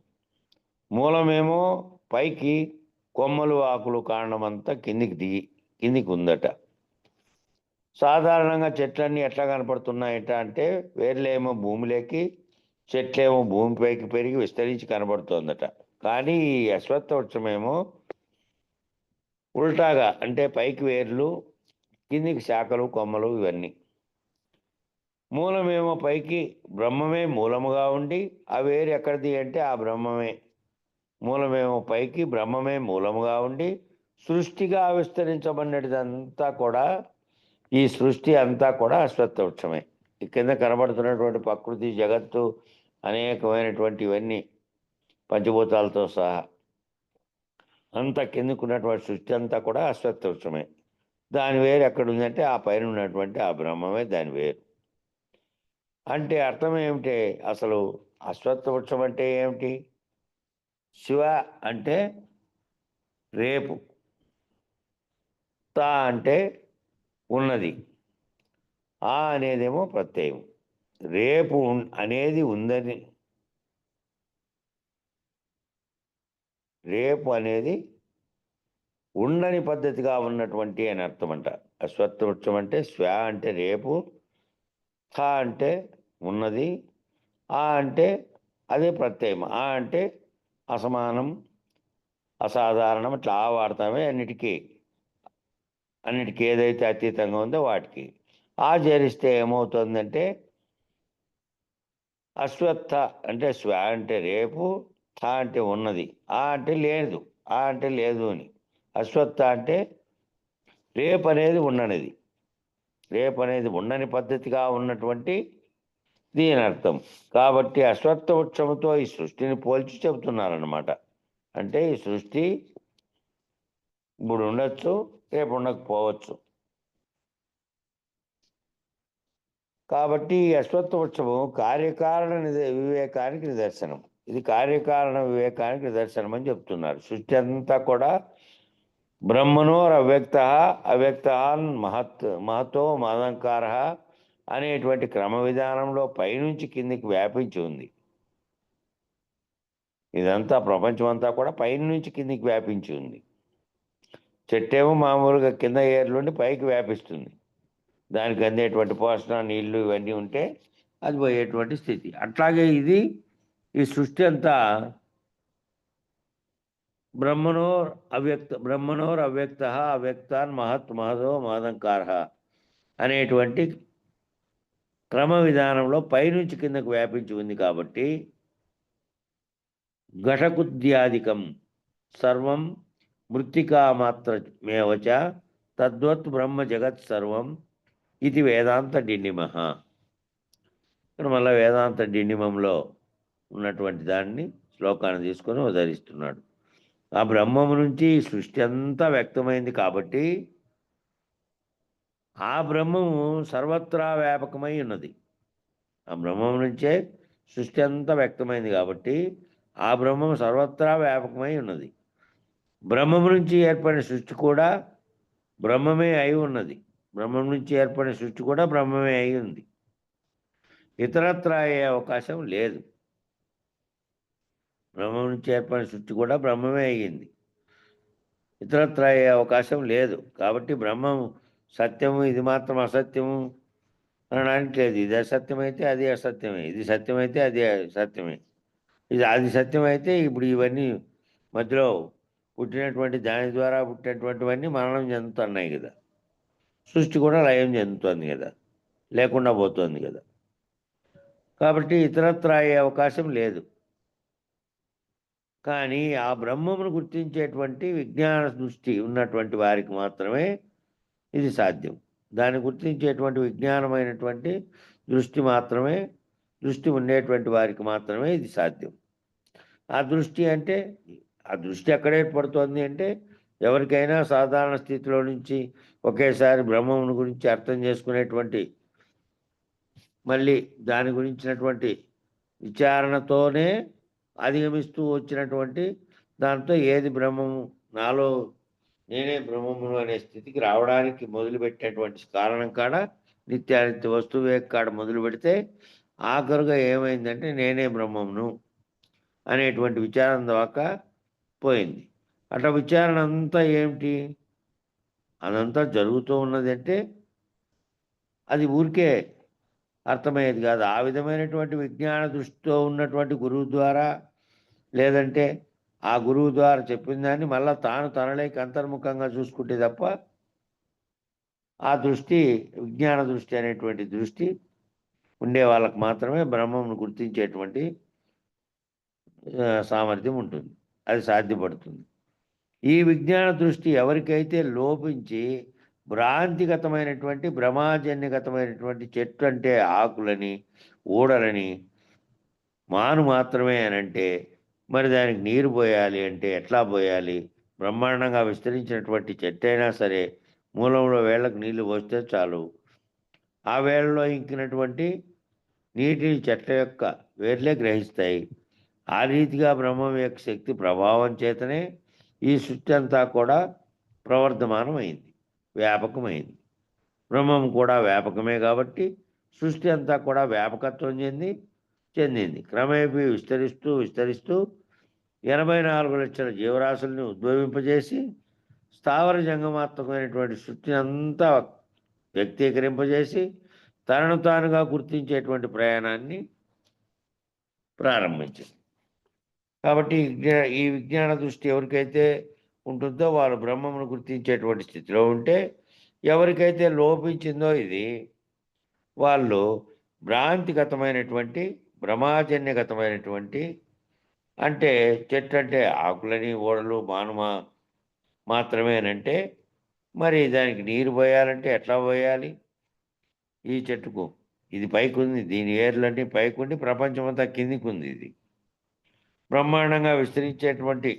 మూలమేమో పైకి, కొమ్మలు, ఆకులు, కాండమంతా కిందికి ఉందట. సాధారణంగా చెట్లన్నీ ఎట్లా కనపడుతున్నాయట అంటే, వేర్లేమో భూమిలోకి, చెట్లేమో భూమిపైకి పెరిగి విస్తరించి కనబడుతోందట. కానీ ఈ అశ్వత్థవృక్షమేమో ఉల్టాగా, అంటే పైకి వేర్లు, కిందికి శాఖలు, కొమ్మలు, ఇవన్నీ. మూలమేమో పైకి, బ్రహ్మమే మూలముగా ఉండి, ఆ వేరు ఎక్కడిది అంటే ఆ బ్రహ్మమే. మూలమేమో పైకి, బ్రహ్మమే మూలముగా ఉండి సృష్టిగా విస్తరించబడినదంతా కూడా, ఈ సృష్టి అంతా కూడా అశ్వత్థవృక్షమే. ఈ కింద కనబడుతున్నటువంటి ప్రకృతి జగత్తు అనేకమైనటువంటి ఇవన్నీ పంచభూతాలతో సహా అంతా కిందకున్నటువంటి సృష్టి అంతా కూడా అశ్వత్థవృక్షమే. దాని వేరు ఎక్కడుందంటే ఆ పైన ఉన్నటువంటి ఆ బ్రహ్మమే దాని వేరు. అంటే అర్థం ఏమిటి? అసలు అశ్వత్థవృక్షం అంటే ఏమిటి? శివ అంటే రేపు, తా అంటే ఉన్నది, ఆ అనేదేమో ప్రత్యయం. రేపు అనేది ఉందని, రేపు అనేది ఉండని పద్ధతిగా ఉన్నటువంటి అని అర్థం అంట. అశ్వత్థవృక్షం అంటే స్వ అంటే రేపు, థ అంటే ఉన్నది, ఆ అంటే అదే ప్రత్యయం. ఆ అంటే అసమానం, అసాధారణం, ఇట్లా ఆ వాడతామే అన్నిటికీ ఏదైతే అతీతంగా ఉందో వాటికి. ఆ చేరిస్తే ఏమవుతుందంటే అశ్వత్థ అంటే స్వ అంటే రేపు, థ అంటే ఉన్నది, ఆ అంటే లేదు, ఆ అంటే లేదు అని. అశ్వత్థ అంటే రేపు అనేది ఉండనిది, రేపు అనేది ఉండని పద్ధతిగా ఉన్నటువంటి దీని అర్థం. కాబట్టి అశ్వత్థ వృక్షముతో ఈ సృష్టిని పోల్చి చెబుతున్నారన్నమాట. అంటే ఈ సృష్టి ఇప్పుడు ఉండొచ్చు, రేపు ఉండకపోవచ్చు. కాబట్టి ఈ అశ్వత్థ వృక్షము కార్యకారణ వివేకానికి నిదర్శనం. ఇది కార్యకారణ వివేకానికి నిదర్శనం అని చెప్తున్నారు. సృష్టి అంతా కూడా బ్రహ్మణోర్ అవ్యక్త అవ్యక్తాన్ మహతో మదంకార అనేటువంటి క్రమ విధానంలో పైనుంచి కిందికి వ్యాపించి ఉంది. ఇదంతా ప్రపంచం అంతా కూడా పైనుంచి కిందికి వ్యాపించి ఉంది. చెట్టేమో మామూలుగా కింద ఏర్లుండి పైకి వ్యాపిస్తుంది. దానికి అందేటువంటి పోషణ, నీళ్లు ఇవన్నీ ఉంటే అది పోయేటువంటి స్థితి. అట్లాగే ఇది ఈ సృష్టి అంతా బ్రహ్మణోర్ అవ్యక్త అవ్యక్తాన్ మహతో మహదంకార అనేటువంటి క్రమ విధానంలో పైనుంచి కిందకు వ్యాపించి ఉంది. కాబట్టి ఘటకుద్యాదికం సర్వం మృత్తికామాత్రమేవచ తద్వత్ బ్రహ్మ జగత్ సర్వం ఇది వేదాంత డిండిమ. ఇక్కడ మళ్ళీ వేదాంత డిండిమంలో ఉన్నటువంటి దాన్ని శ్లోకాన్ని తీసుకొని ఉదరిస్తున్నాడు. ఆ బ్రహ్మము నుంచి సృష్టి అంతా వ్యక్తమైంది కాబట్టి ఆ బ్రహ్మము సర్వత్రా వ్యాపకమై ఉన్నది. ఆ బ్రహ్మం నుంచే సృష్టి అంతా వ్యక్తమైంది కాబట్టి ఆ బ్రహ్మము సర్వత్రా వ్యాపకమై ఉన్నది. బ్రహ్మము నుంచి ఏర్పడిన సృష్టి కూడా బ్రహ్మమే అయి ఉన్నది. బ్రహ్మం నుంచి ఏర్పడిన సృష్టి కూడా బ్రహ్మమే అయి ఉంది. ఇతరత్రా అయ్యే అవకాశం లేదు. బ్రహ్మం నుంచి ఏర్పడిన సృష్టి కూడా బ్రహ్మమే అయ్యింది. ఇతరత్రా అయ్యే అవకాశం లేదు. కాబట్టి బ్రహ్మము సత్యము, ఇది మాత్రం అసత్యము అనడానికి లేదు. ఇది అసత్యమైతే అది అసత్యమే, ఇది సత్యమైతే అది సత్యమే. అది సత్యమైతే ఇప్పుడు ఇవన్నీ మధ్యలో పుట్టినటువంటి దాని ద్వారా పుట్టినటువంటివన్నీ మరణం చెందుతున్నాయి కదా. సృష్టి కూడా లయం చెందుతుంది కదా, లేకుండా పోతుంది కదా. కాబట్టి ఇతరత్ర అయ్యే అవకాశం లేదు. కానీ ఆ బ్రహ్మమును గుర్తించేటువంటి విజ్ఞాన దృష్టి ఉన్నటువంటి వారికి మాత్రమే ఇది సాధ్యం. దాన్ని గుర్తించేటువంటి విజ్ఞానమైనటువంటి దృష్టి ఉండేటువంటి వారికి మాత్రమే ఇది సాధ్యం. ఆ దృష్టి అంటే ఆ దృష్టి ఎక్కడ ఏర్పడుతోంది అంటే ఎవరికైనా సాధారణ స్థితిలో నుంచి ఒకేసారి బ్రహ్మమును గురించి అర్థం చేసుకునేటువంటి, మళ్ళీ దాని గురించినటువంటి విచారణతోనే అధిగమిస్తూ వచ్చినటువంటి దాంతో ఏది బ్రహ్మము, నాలో నేనే బ్రహ్మమును అనే స్థితికి రావడానికి మొదలుపెట్టినటువంటి కారణం కాడ నిత్యానిత్య వస్తువు కాడ మొదలు పెడితే ఆఖరుగా ఏమైందంటే నేనే బ్రహ్మమును అనేటువంటి విచారణ దాకా పోయింది. అట్లా విచారణ అంతా ఏమిటి, అదంతా జరుగుతూ ఉన్నది అంటే అది ఊరికే అర్థమయ్యేది కాదు. ఆ విధమైనటువంటి విజ్ఞాన దృష్టితో ఉన్నటువంటి గురువు ద్వారా, లేదంటే ఆ గురువు ద్వారా చెప్పిన దాన్ని మళ్ళీ తనలోకి అంతర్ముఖంగా చూసుకుంటే తప్ప ఆ దృష్టి, విజ్ఞాన దృష్టి అనేటువంటి దృష్టి ఉండే వాళ్ళకు మాత్రమే బ్రహ్మమును గుర్తించేటువంటి సామర్థ్యం ఉంటుంది, అది సాధ్యపడుతుంది. ఈ విజ్ఞాన దృష్టి ఎవరికైతే లోపించి భ్రాంతిగతమైనటువంటి భ్రమాజన్యగతమైనటువంటి చెట్టు అంటే ఆకులని, ఊడలని, మాను మాత్రమే అని అంటే మరి దానికి నీరు పోయాలి అంటే ఎట్లా పోయాలి? బ్రహ్మాండంగా విస్తరించినటువంటి చెట్టు అయినా సరే మూలంలో వేళ్లకు నీళ్లు పోస్తే చాలు, ఆ వేళ్లలో ఇంకినటువంటి నీటిని చెట్ల యొక్క వేర్లే గ్రహిస్తాయి. ఆ రీతిగా బ్రహ్మం యొక్క శక్తి ప్రభావం చేతనే ఈ సృష్టి అంతా కూడా ప్రవర్ధమానమైంది, వ్యాపకమైంది. బ్రహ్మం కూడా వ్యాపకమే కాబట్టి సృష్టి అంతా కూడా వ్యాపకత్వం చెందింది. క్రమేపీ విస్తరిస్తూ 84 లక్షల జీవరాశుల్ని ఉద్భవింపజేసి స్థావర జంగమాత్మకమైనటువంటి సృష్టిని అంతా వ్యక్తీకరింపజేసి తనను తానుగా గుర్తించేటువంటి ప్రయాణాన్ని ప్రారంభించింది. కాబట్టి ఈ విజ్ఞాన దృష్టి ఎవరికైతే ఉంటుందో వాళ్ళు బ్రహ్మమును గుర్తించేటువంటి స్థితిలో ఉంటే, ఎవరికైతే లోపించిందో ఇది, వాళ్ళు భ్రాంతిగతమైనటువంటి భ్రమాజన్యగతమైనటువంటి, అంటే చెట్టు అంటే ఆకులని, ఓడలు, మానుమా మాత్రమేనంటే మరి దానికి నీరు పోయాలంటే ఎట్లా పోయాలి? ఈ చెట్టుకు. ఇది పైకి ఉంది, దీని వేర్లన్నీ పైకి ఉండి ప్రపంచం అంతా కిందికి ఉంది. ఇది బ్రహ్మాండంగా విస్తరించేటువంటి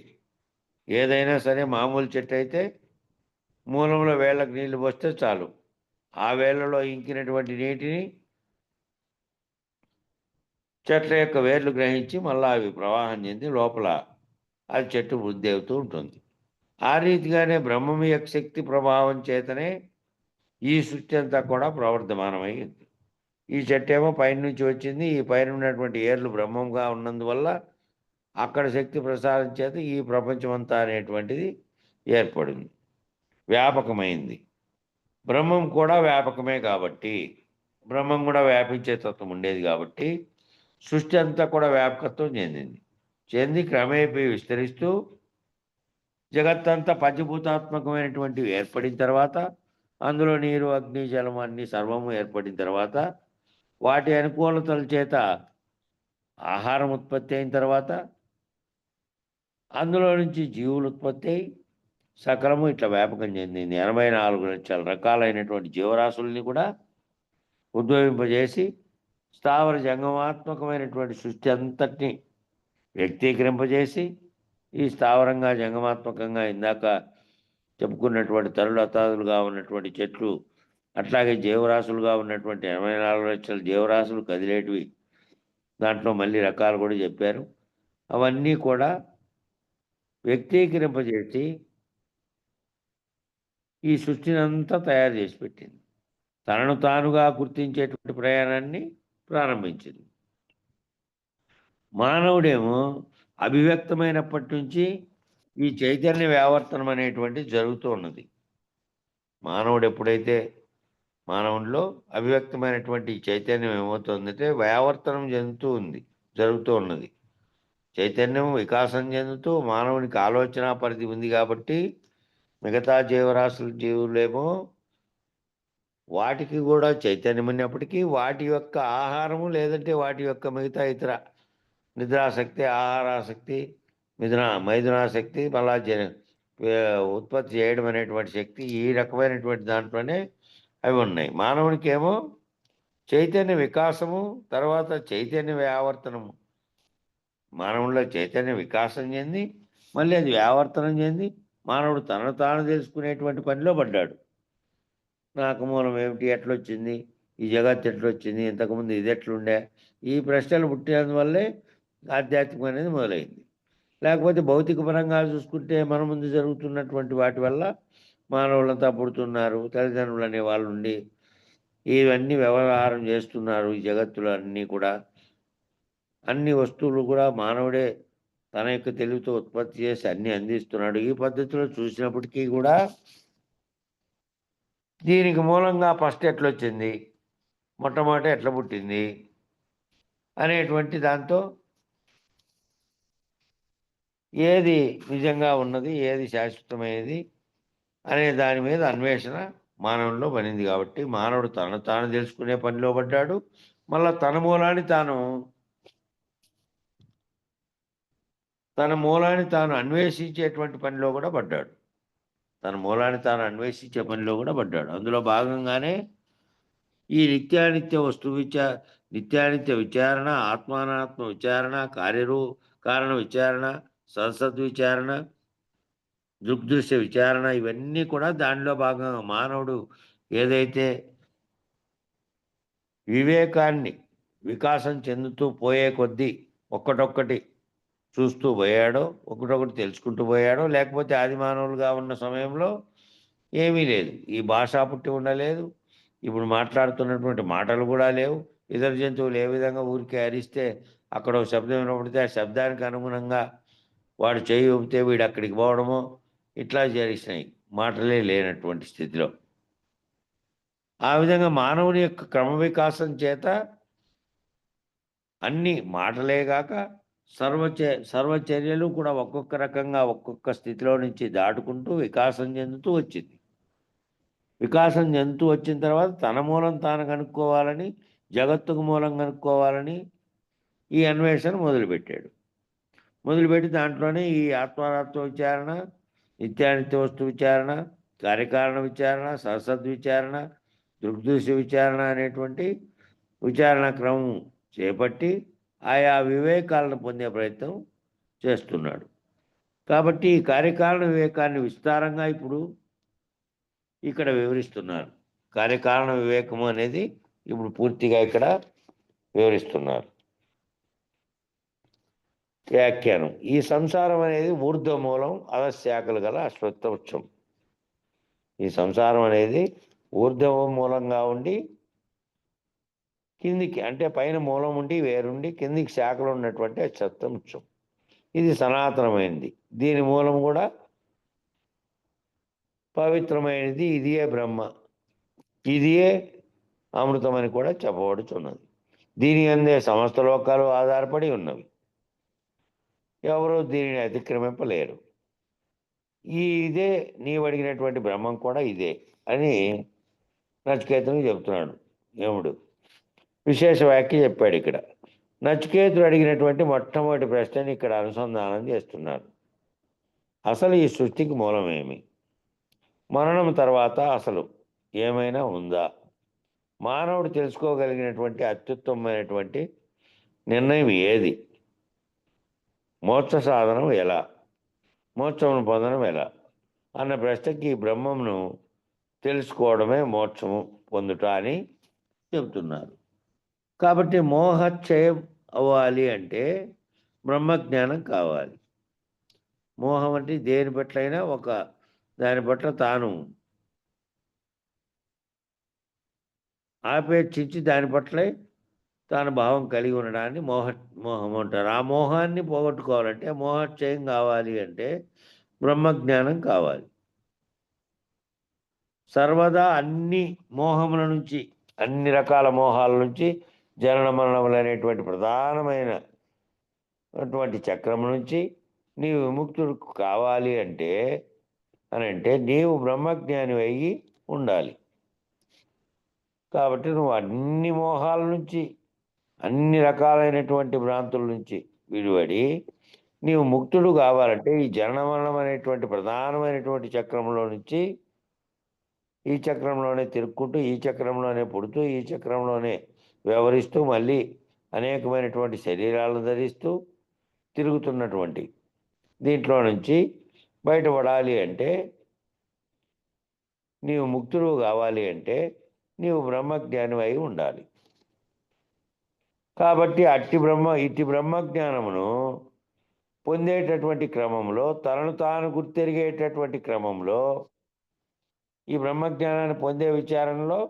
ఏదైనా సరే మామూలు చెట్టు అయితే మూలంలో వేళ్ళకు నీళ్లు పోస్తే చాలు, ఆ వేళ్లలో ఇంకినటువంటి నీటిని చెట్ల యొక్క వేర్లు గ్రహించి మళ్ళా అవి ప్రవాహం చెంది లోపల అది చెట్టు వృద్ధి అవుతూ ఉంటుంది. ఆ రీతిగానే బ్రహ్మం యొక్క శక్తి ప్రభావం చేతనే ఈ సృష్టి అంతా కూడా ప్రవర్ధమానమైంది. ఈ చెట్టు ఏమో పైనుంచి వచ్చింది, ఈ పైన ఉన్నటువంటి ఏర్లు బ్రహ్మంగా ఉన్నందువల్ల అక్కడ శక్తి ప్రసారం చేత ఈ ప్రపంచమంతా అనేటువంటిది ఏర్పడింది, వ్యాపకమైంది. బ్రహ్మం కూడా వ్యాపకమే కాబట్టి, బ్రహ్మం కూడా వ్యాపించే తత్వం ఉండేది కాబట్టి సృష్టి అంతా కూడా వ్యాపకత్వం చెంది క్రమేపీ విస్తరిస్తూ జగత్తంతా పంచభూతాత్మకమైనటువంటివి ఏర్పడిన తర్వాత, అందులో నీరు, అగ్ని, జలం అన్ని సర్వము ఏర్పడిన తర్వాత, వాటి అనుకూలతల చేత ఆహారం ఉత్పత్తి అయిన తర్వాత, అందులో నుంచి జీవులు ఉత్పత్తి అయి సకలము ఇట్లా వ్యాపకం చెందింది. 84 లక్షల రకాలైనటువంటి జీవరాశుల్ని కూడా ఉద్భవింపజేసి స్థావర జంగమాత్మకమైనటువంటి సృష్టి అంతటిని వ్యక్తీకరింపజేసి ఈ స్థావరంగా జంగమాత్మకంగా ఇందాక చెప్పుకున్నటువంటి తరులతాదులుగా ఉన్నటువంటి చెట్లు, అట్లాగే జీవరాశులుగా ఉన్నటువంటి 84 లక్షల జీవరాశులు కదిలేటివి, దాంట్లో మళ్ళీ రకాలు కూడా చెప్పారు. అవన్నీ కూడా వ్యక్తీకరింపజేసి ఈ సృష్టిని అంతా తయారు చేసి పెట్టింది. తనను తానుగా గుర్తించేటువంటి ప్రయాణాన్ని ప్రారంభించింది. మానవుడేమో అభివ్యక్తమైనప్పటి నుంచి ఈ చైతన్య వ్యావర్తనం అనేటువంటిది జరుగుతూ ఉన్నది. మానవుడు ఎప్పుడైతే మానవుడిలో అభివ్యక్తమైనటువంటి చైతన్యం ఏమవుతుందంటే వ్యావర్తనం జరుగుతూ ఉన్నది. చైతన్యం వికాసం చెందుతూ మానవునికి ఆలోచన పరిధి ఉంది కాబట్టి మిగతా జీవులేమో వాటికి కూడా చైతన్యం ఉన్నప్పటికీ వాటి యొక్క ఆహారము లేదంటే వాటి యొక్క మిగతా ఇతర నిద్రాశక్తి, ఆహారాశక్తి, మైథునాశక్తి, మళ్ళా ఉత్పత్తి చేయడం అనేటువంటి శక్తి, ఈ రకమైనటువంటి దాంట్లోనే అవి ఉన్నాయి. మానవునికి ఏమో చైతన్య వికాసము, తర్వాత చైతన్య వ్యావర్తనము. మానవుల్లో చైతన్య వికాసం చెంది మళ్ళీ అది వ్యావర్తనం చెంది మానవుడు తనను తాను తెలుసుకునేటువంటి పనిలో పడ్డాడు. నాకు మూలం ఏమిటి, ఎట్లొచ్చింది, ఈ జగత్ ఎట్లొచ్చింది, ఇంతకుముందు ఇది ఎట్లుండే, ఈ ప్రశ్నలు పుట్టినందువల్లే ఆధ్యాత్మికం అనేది మొదలైంది. లేకపోతే భౌతిక పరంగా చూసుకుంటే మన ముందు జరుగుతున్నటువంటి వాటి వల్ల మానవులంతా పుడుతున్నారు, తల్లిదండ్రులు అనే వాళ్ళు ఉండి ఇవన్నీ వ్యవహారం చేస్తున్నారు. ఈ జగత్తులో అన్నీ కూడా అన్ని వస్తువులు కూడా మానవుడే తన యొక్క తెలివితో ఉత్పత్తి చేసి అన్ని అందిస్తున్నాడు. ఈ పద్ధతిలో చూసినప్పటికీ కూడా దీనికి మూలంగా ఫస్ట్ ఎట్లొచ్చింది, మొట్టమొదట ఎట్లా పుట్టింది అనేటువంటి దాంతో ఏది నిజంగా ఉన్నది, ఏది శాశ్వతమైనది అనే దాని మీద అన్వేషణ మానవుల్లో పడింది. కాబట్టి మానవుడు తను తాను తెలుసుకునే పనిలో పడ్డాడు. మళ్ళా తన మూలాన్ని తాను అన్వేషించేటువంటి పనిలో కూడా పడ్డాడు. అందులో భాగంగానే ఈ నిత్యానిత్య నిత్యానిత్య విచారణ, ఆత్మానాత్మ విచారణ, కారణ విచారణ, సద్విచారణ, దృగ్దృశ్య విచారణ, ఇవన్నీ కూడా దానిలో భాగంగా మానవుడు ఏదైతే వివేకాన్ని వికాసం చెందుతూ పోయే కొద్దీ ఒక్కటొక్కటి చూస్తూ పోయాడో, ఒకటొకటి తెలుసుకుంటూ పోయాడో, లేకపోతే ఆది మానవులుగా ఉన్న సమయంలో ఏమీ లేదు, ఈ భాష పుట్టి ఉండలేదు, ఇప్పుడు మాట్లాడుతున్నటువంటి మాటలు కూడా లేవు. ఇతర జంతువులు ఏ విధంగా ఊరికే అరిస్తే అక్కడ ఒక శబ్దం వినపడితే ఆ శబ్దానికి అనుగుణంగా వాడు చేయి ఊపితే వీడు అక్కడికి పోవడమో ఇట్లా జరిగినాయి, మాటలే లేనటువంటి స్థితిలో. ఆ విధంగా మానవుని యొక్క క్రమ వికాసం చేత అన్ని మాటలే గాక సర్వచర్యలు కూడా ఒక్కొక్క రకంగా ఒక్కొక్క స్థితిలో నుంచి దాటుకుంటూ వికాసం చెందుతూ వచ్చింది. వికాసం చెందుతూ వచ్చిన తర్వాత తన మూలం తాను కనుక్కోవాలని, జగత్తుకు మూలం కనుక్కోవాలని ఈ అన్వేషణ మొదలుపెట్టి దాంట్లోనే ఈ ఆత్మానాత్మ విచారణ, నిత్యానిత్య వస్తు విచారణ, కార్యకారణ విచారణ, సద్విచారణ, దృగ్దృశ్య విచారణ అనేటువంటి విచారణ క్రమం చేపట్టి ఆయా వివేకాలను పొందే ప్రయత్నం చేస్తున్నాడు. కాబట్టి ఈ కార్యకారణ వివేకాన్ని విస్తారంగా ఇప్పుడు ఇక్కడ వివరిస్తున్నారు. కార్యకారణ వివేకము అనేది ఇప్పుడు పూర్తిగా ఇక్కడ వివరిస్తున్నారు. వ్యాఖ్యానం: ఈ సంసారం అనేది ఊర్ధ్వమూలం అధశాఖలు గల అశ్వత్థ వృక్షం. ఈ సంసారం అనేది ఊర్ధ్వ మూలంగా ఉండి కిందికి, అంటే పైన మూలం ఉండి వేరుండి కిందికి శాఖలు ఉన్నటువంటి అశ్వత్థ వృక్షం. ఇది సనాతనమైనది. దీని మూలం కూడా పవిత్రమైనది. ఇదియే బ్రహ్మ, ఇదియే అమృతమని కూడా చెప్పబడుతున్నది. దీని అందే సమస్త లోకాలు ఆధారపడి ఉన్నవి. ఎవరూ దీనిని అతిక్రమింపలేరు. ఇదే నీవు అడిగినటువంటి బ్రహ్మం కూడా ఇదే అని నచికేతునికి చెప్తున్నాడు యముడు. విశేష వ్యాఖ్య చెప్పాడు ఇక్కడ. నచికేతుడు అడిగినటువంటి మొట్టమొదటి ప్రశ్నని ఇక్కడ అనుసంధానం చేస్తున్నాడు. అసలు ఈ సృష్టికి మూలమేమి? మరణం తర్వాత అసలు ఏమైనా ఉందా? మానవుడు తెలుసుకోగలిగినటువంటి అత్యుత్తమమైనటువంటి నిర్ణయం ఏది? మోక్ష సాధనం ఎలా? మోక్షమును పొందడం ఎలా అన్న ప్రశ్నకి బ్రహ్మమును తెలుసుకోవడమే మోక్షము పొందుట అని చెబుతున్నారు. కాబట్టి మోహక్షయం అవ్వాలి అంటే బ్రహ్మజ్ఞానం కావాలి. మోహం అంటే దేని పట్లైనా ఒక దాని పట్ల తాను ఆపేక్షించి దాని పట్లే తాను భావం కలిగి ఉండడాన్ని మోహం అంటారు. ఆ మోహాన్ని పోగొట్టుకోవాలంటే, మోహక్షయం కావాలి అంటే బ్రహ్మజ్ఞానం కావాలి. సర్వదా అన్ని మోహముల నుంచి, అన్ని రకాల మోహాల నుంచి, జనన మరణములు అనేటువంటి ప్రధానమైన అటువంటి చక్రం నుంచి నీవు విముక్తుడు కావాలి అంటే నీవు బ్రహ్మజ్ఞాని అయ్యి ఉండాలి. కాబట్టి నువ్వు అన్ని మోహాల నుంచి, అన్ని రకాలైనటువంటి భ్రాంతుల నుంచి విడివడి నీవు ముక్తుడు కావాలంటే ఈ జనన మరణం అనేటువంటి ప్రధానమైనటువంటి చక్రంలో నుంచి ఈ చక్రంలోనే తిరుక్కుంటూ, ఈ చక్రంలోనే పుడుతూ, ఈ చక్రంలోనే వ్యవహరిస్తూ, మళ్ళీ అనేకమైనటువంటి శరీరాలను ధరిస్తూ తిరుగుతున్నటువంటి దీంట్లో నుంచి బయటపడాలి అంటే, నీవు ముక్తుడు కావాలి అంటే నీవు బ్రహ్మజ్ఞాని అయి ఉండాలి. కాబట్టి ఇట్టి బ్రహ్మజ్ఞానమును పొందేటటువంటి క్రమంలో, తనను తాను గుర్తెరిగేటటువంటి క్రమంలో, ఈ బ్రహ్మజ్ఞానాన్ని పొందే విచారణలో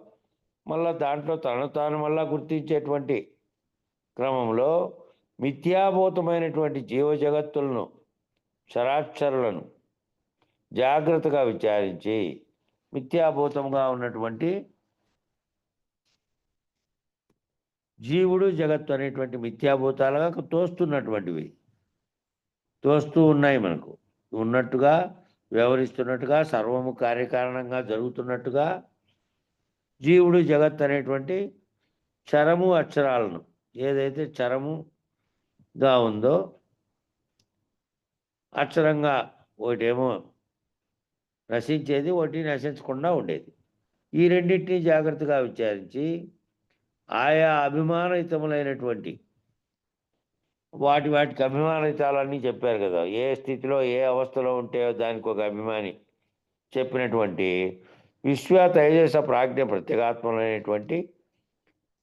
మళ్ళా దాంట్లో తనను తాను మళ్ళా గుర్తించేటువంటి క్రమంలో మిథ్యాభూతమైనటువంటి జీవ జగత్తులను, చరాక్షరులను జాగ్రత్తగా విచారించి మిథ్యాభూతంగా ఉన్నటువంటి జీవుడు జగత్తు అనేటువంటి మిథ్యాభూతాలుగా తోస్తూ ఉన్నాయి. మనకు ఉన్నట్టుగా, వ్యవహరిస్తున్నట్టుగా, సర్వము కార్యకారణంగా జరుగుతున్నట్టుగా జీవుడు జగత్ అనేటువంటి చరము అక్షరాలను, ఏదైతే చరముగా ఉందో అక్షరంగా ఒకటేమో నశించేది, ఒకటి నశించకుండా ఉండేది. ఈ రెండింటినీ జాగ్రత్తగా విచారించి ఆయా అభిమానయుతములైనటువంటి వాటికి అభిమానయుతాలన్నీ చెప్పారు కదా. ఏ స్థితిలో ఏ అవస్థలో ఉంటే దానికి ఒక అభిమాని చెప్పినటువంటి విశ్వ తైజస ప్రాజ్ఞ ప్రత్యేగాత్మలైనటువంటి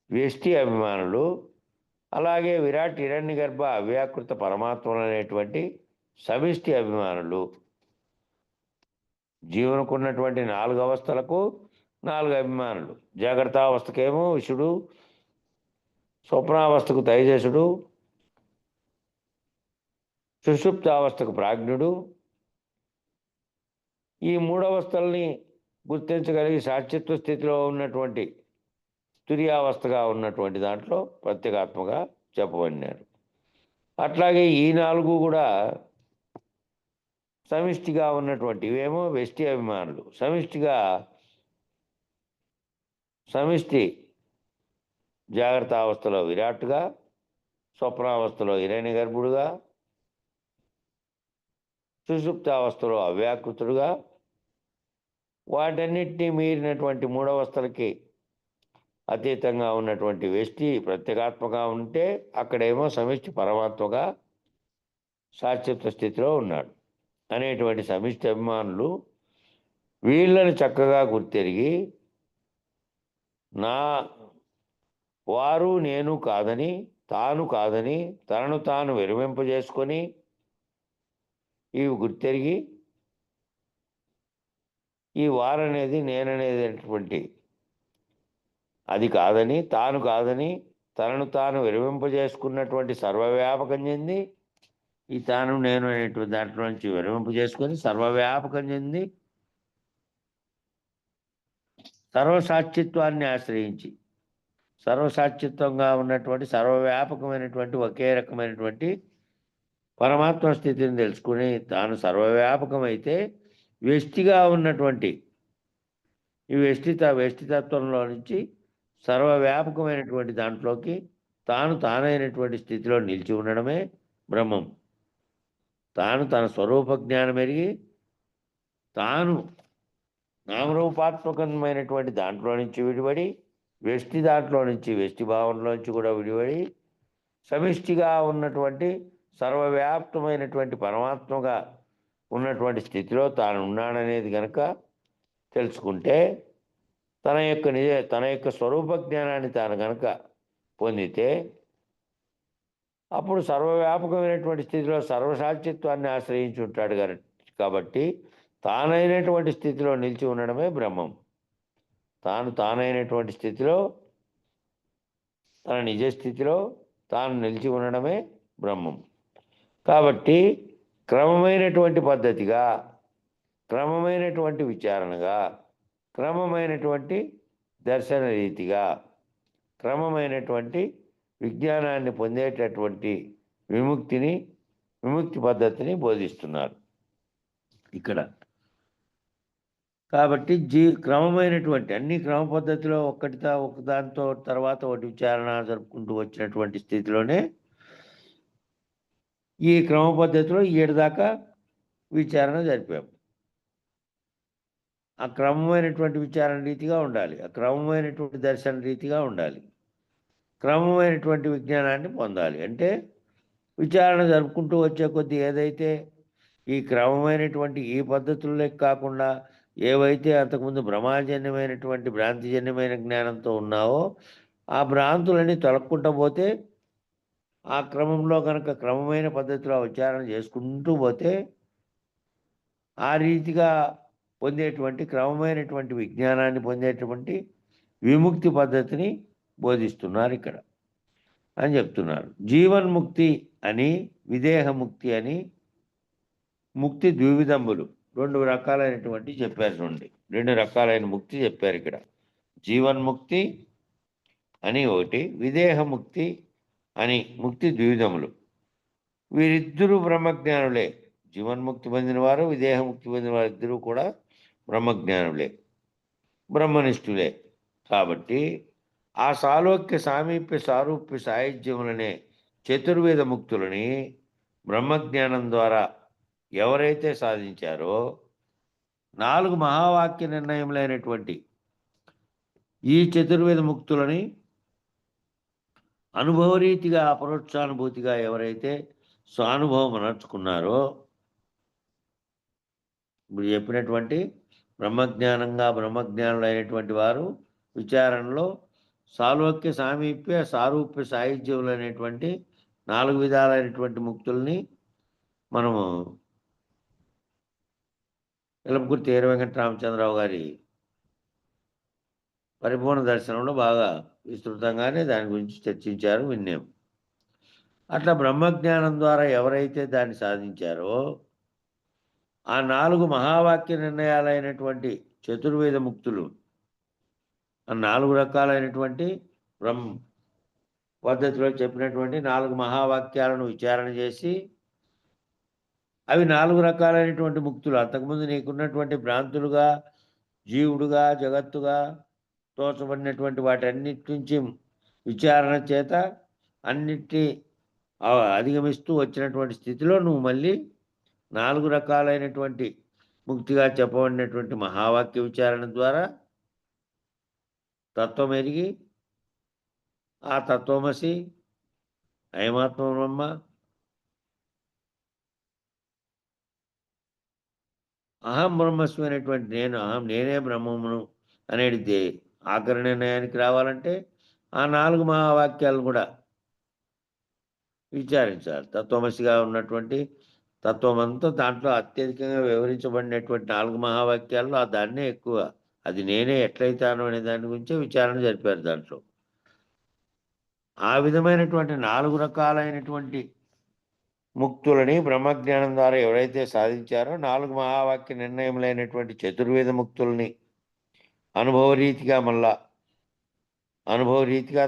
వ్యష్టి అభిమానులు, అలాగే విరాట్ హిరణ్య గర్భ అవ్యాకృత పరమాత్మలైనటువంటి సమిష్టి అభిమానులు, జీవనకున్నటువంటి 4 అవస్థలకు 4 అభిమానులు. జాగ్రత్తావస్థకేమో విషుడు, స్వప్నావస్థకు తైజసుడు, సుషుప్తావస్థకు ప్రాజ్ఞుడు. ఈ 3 అవస్థల్ని గుర్తించగలిగి సాక్షిత్వ స్థితిలో ఉన్నటువంటి తుర్యావస్థగా ఉన్నటువంటి దాంట్లో ప్రత్యేగాత్మగా చెప్పబడినారు. అట్లాగే ఈ 4 కూడా సమిష్టిగా ఉన్నటువంటి ఇవేమో వ్యష్టి అభిమానులు. సమిష్టి జాగ్రత్త అవస్థలో విరాట్గా, స్వప్నావస్థలో హిరణ్య గర్భుడుగా, సుషుప్తావస్థలో అవ్యాకృతుడుగా, వాటన్నిటినీ మీరినటువంటి 3 అవస్థలకి అతీతంగా ఉన్నటువంటి వ్యష్టి ప్రత్యేగాత్మగా ఉంటే అక్కడేమో సమిష్టి పరమాత్మగా శాశ్వత స్థితిలో ఉన్నాడు అనేటువంటి సమిష్టి అభిమానులు వీళ్ళని చక్కగా గుర్తెరిగి నా వారు నేను కాదని, తాను కాదని తనను తాను విరమింపజేసుకొని ఇవి గుర్తెరిగి ఈ వారనేది నేననేటటువంటి అది కాదని, తాను కాదని తనను తాను విరమింపజేసుకున్నటువంటి సర్వవ్యాపకం చెంది ఈ తాను నేను అనేటువంటి దాంట్లో నుంచి విరమింపజేసుకొని సర్వవ్యాపకం చెంది సర్వసాక్షిత్వాన్ని ఆశ్రయించి సర్వసాక్షిత్వంగా ఉన్నటువంటి సర్వవ్యాపకమైనటువంటి ఒకే రకమైనటువంటి పరమాత్మ స్థితిని తెలుసుకుని తాను సర్వవ్యాపకమైతే వ్యష్టిగా ఉన్నటువంటి ఈ వ్యష్టితత్వంలో నుంచి సర్వవ్యాపకమైనటువంటి దాంట్లోకి తానైనటువంటి స్థితిలో నిలిచి ఉండడమే బ్రహ్మం. తాను తన స్వరూప జ్ఞానం ఎరిగి తాను నామరూపాత్మకమైనటువంటి దాంట్లో నుంచి విడిపడి వ్యష్టి దాంట్లో నుంచి వ్యష్టి భావంలోంచి కూడా విడిపడి సమిష్టిగా ఉన్నటువంటి సర్వవ్యాప్తమైనటువంటి పరమాత్మగా ఉన్నటువంటి స్థితిలో తాను ఉన్నాడనేది కనుక తెలుసుకుంటే తన యొక్క స్వరూప జ్ఞానాన్ని తాను కనుక పొందితే అప్పుడు సర్వవ్యాపకమైనటువంటి స్థితిలో సర్వసాక్షిత్వాన్ని ఆశ్రయించి ఉంటాడు కాబట్టి తానైనటువంటి స్థితిలో నిలిచి ఉండడమే బ్రహ్మం. తానైనటువంటి స్థితిలో తన నిజ స్థితిలో తాను నిలిచి ఉండడమే బ్రహ్మం. కాబట్టి క్రమమైనటువంటి పద్ధతిగా, క్రమమైనటువంటి విచారణగా, క్రమమైనటువంటి దర్శన రీతిగా, క్రమమైనటువంటి విజ్ఞానాన్ని పొందేటటువంటి విముక్తి పద్ధతిని బోధిస్తున్నారు ఇక్కడ. కాబట్టి క్రమమైనటువంటి అన్ని క్రమ పద్ధతిలో ఒకదాంతో తర్వాత ఒకటి విచారణ జరుపుకుంటూ వచ్చినటువంటి స్థితిలోనే ఈ క్రమ పద్ధతిలో 7 దాకా విచారణ జరిపాము. ఆ క్రమమైనటువంటి విచారణ రీతిగా ఉండాలి, ఆ క్రమమైనటువంటి దర్శన రీతిగా ఉండాలి, క్రమమైనటువంటి విజ్ఞానాన్ని పొందాలి. అంటే విచారణ జరుపుకుంటూ వచ్చే కొద్దీ ఏదైతే ఈ క్రమమైనటువంటి ఈ పద్ధతుల్లో కాకుండా ఏవైతే అంతకుముందు భ్రమాజన్యమైనటువంటి భ్రాంతిజన్యమైన జ్ఞానంతో ఉన్నావో ఆ భ్రాంతులన్నీ తొలక్కుంటూ పోతే ఆ క్రమంలో కనుక క్రమమైన పద్ధతిలో విచారణ చేసుకుంటూ పోతే ఆ రీతిగా పొందేటువంటి క్రమమైనటువంటి విజ్ఞానాన్ని పొందేటువంటి విముక్తి పద్ధతిని బోధిస్తున్నారు ఇక్కడ అని చెప్తున్నారు. జీవన్ముక్తి అని, విదేహముక్తి అని ముక్తి ద్వివిధంబులు 2 రకాలైనటువంటి చెప్పారు. 2 రకాలైన ముక్తి చెప్పారు ఇక్కడ. జీవన్ముక్తి అని ఒకటి, విదేహముక్తి అని ముక్తి ద్వివిధములు. వీరిద్దరూ బ్రహ్మజ్ఞానులే. జీవన్ముక్తి పొందిన వారు, విదేహముక్తి పొందిన వారు ఇద్దరూ కూడా బ్రహ్మజ్ఞానులే, బ్రహ్మనిష్ఠులే. కాబట్టి ఆ సాలోక్య సామీప్య సారూప్య సాయుధ్యములనే చతుర్వేద ముక్తులని బ్రహ్మజ్ఞానం ద్వారా ఎవరైతే సాధించారో 4 మహావాక్య నిర్ణయములైనటువంటి ఈ చతుర్వేద ముక్తులని అనుభవరీతిగా అపరోక్షానుభూతిగా ఎవరైతే స్వానుభవం అనర్చుకున్నారో ఇప్పుడు చెప్పినటువంటి బ్రహ్మజ్ఞానులైనటువంటి వారు విచారణలో సాలోక్య సామీప్య సారూప్య సాయుధ్యములు అనేటువంటి 4 విధాలైనటువంటి ముక్తుల్ని మనము ఎలమకుర్తి వీర వెంకటరామచంద్రరావు గారి పరిపూర్ణ దర్శనంలో బాగా విస్తృతంగానే దాని గురించి చర్చించారు, విన్నాం. అట్లా బ్రహ్మజ్ఞానం ద్వారా ఎవరైతే దాన్ని సాధించారో ఆ 4 మహావాక్య నిర్ణయాలైనటువంటి చతుర్వేద ముక్తులు, ఆ 4 రకాలైనటువంటి పద్ధతిలో చెప్పినటువంటి 4 మహావాక్యాలను విచారణ చేసి అవి 4 రకాలైనటువంటి ముక్తులు. అంతకుముందు నీకున్నటువంటి భ్రాంతులుగా, జీవుడుగా, జగత్తుగా తోచబడినటువంటి వాటన్నిటి నుంచి విచారణ చేత అన్నిటి అధిగమిస్తూ వచ్చినటువంటి స్థితిలో నువ్వు మళ్ళీ 4 రకాలైనటువంటి ముక్తిగా చెప్పబడినటువంటి మహావాక్య విచారణ ద్వారా తత్వం ఎరిగి ఆ తత్వమసి అయమాత్మ బ్రహ్మ అహం బ్రహ్మస్మి అనేటువంటి నేనే బ్రహ్మమును అనేది ఆఖరి నిర్ణయానికి రావాలంటే ఆ 4 మహావాక్యాలను కూడా విచారించాలి. తత్వమసిగా ఉన్నటువంటి తత్వమంతా దాంట్లో అత్యధికంగా వివరించబడినటువంటి 4 మహావాక్యాల్లో దాన్నే ఎక్కువ. అది నేనే ఎట్లయితాను అనే దాని గురించే విచారణ జరిపారు దాంట్లో. ఆ విధమైనటువంటి 4 రకాలైనటువంటి ముక్తులని బ్రహ్మజ్ఞానం ద్వారా ఎవరైతే సాధించారో 4 మహావాక్య నిర్ణయములైనటువంటి చతుర్వేద ముక్తుల్ని అనుభవరీతిగా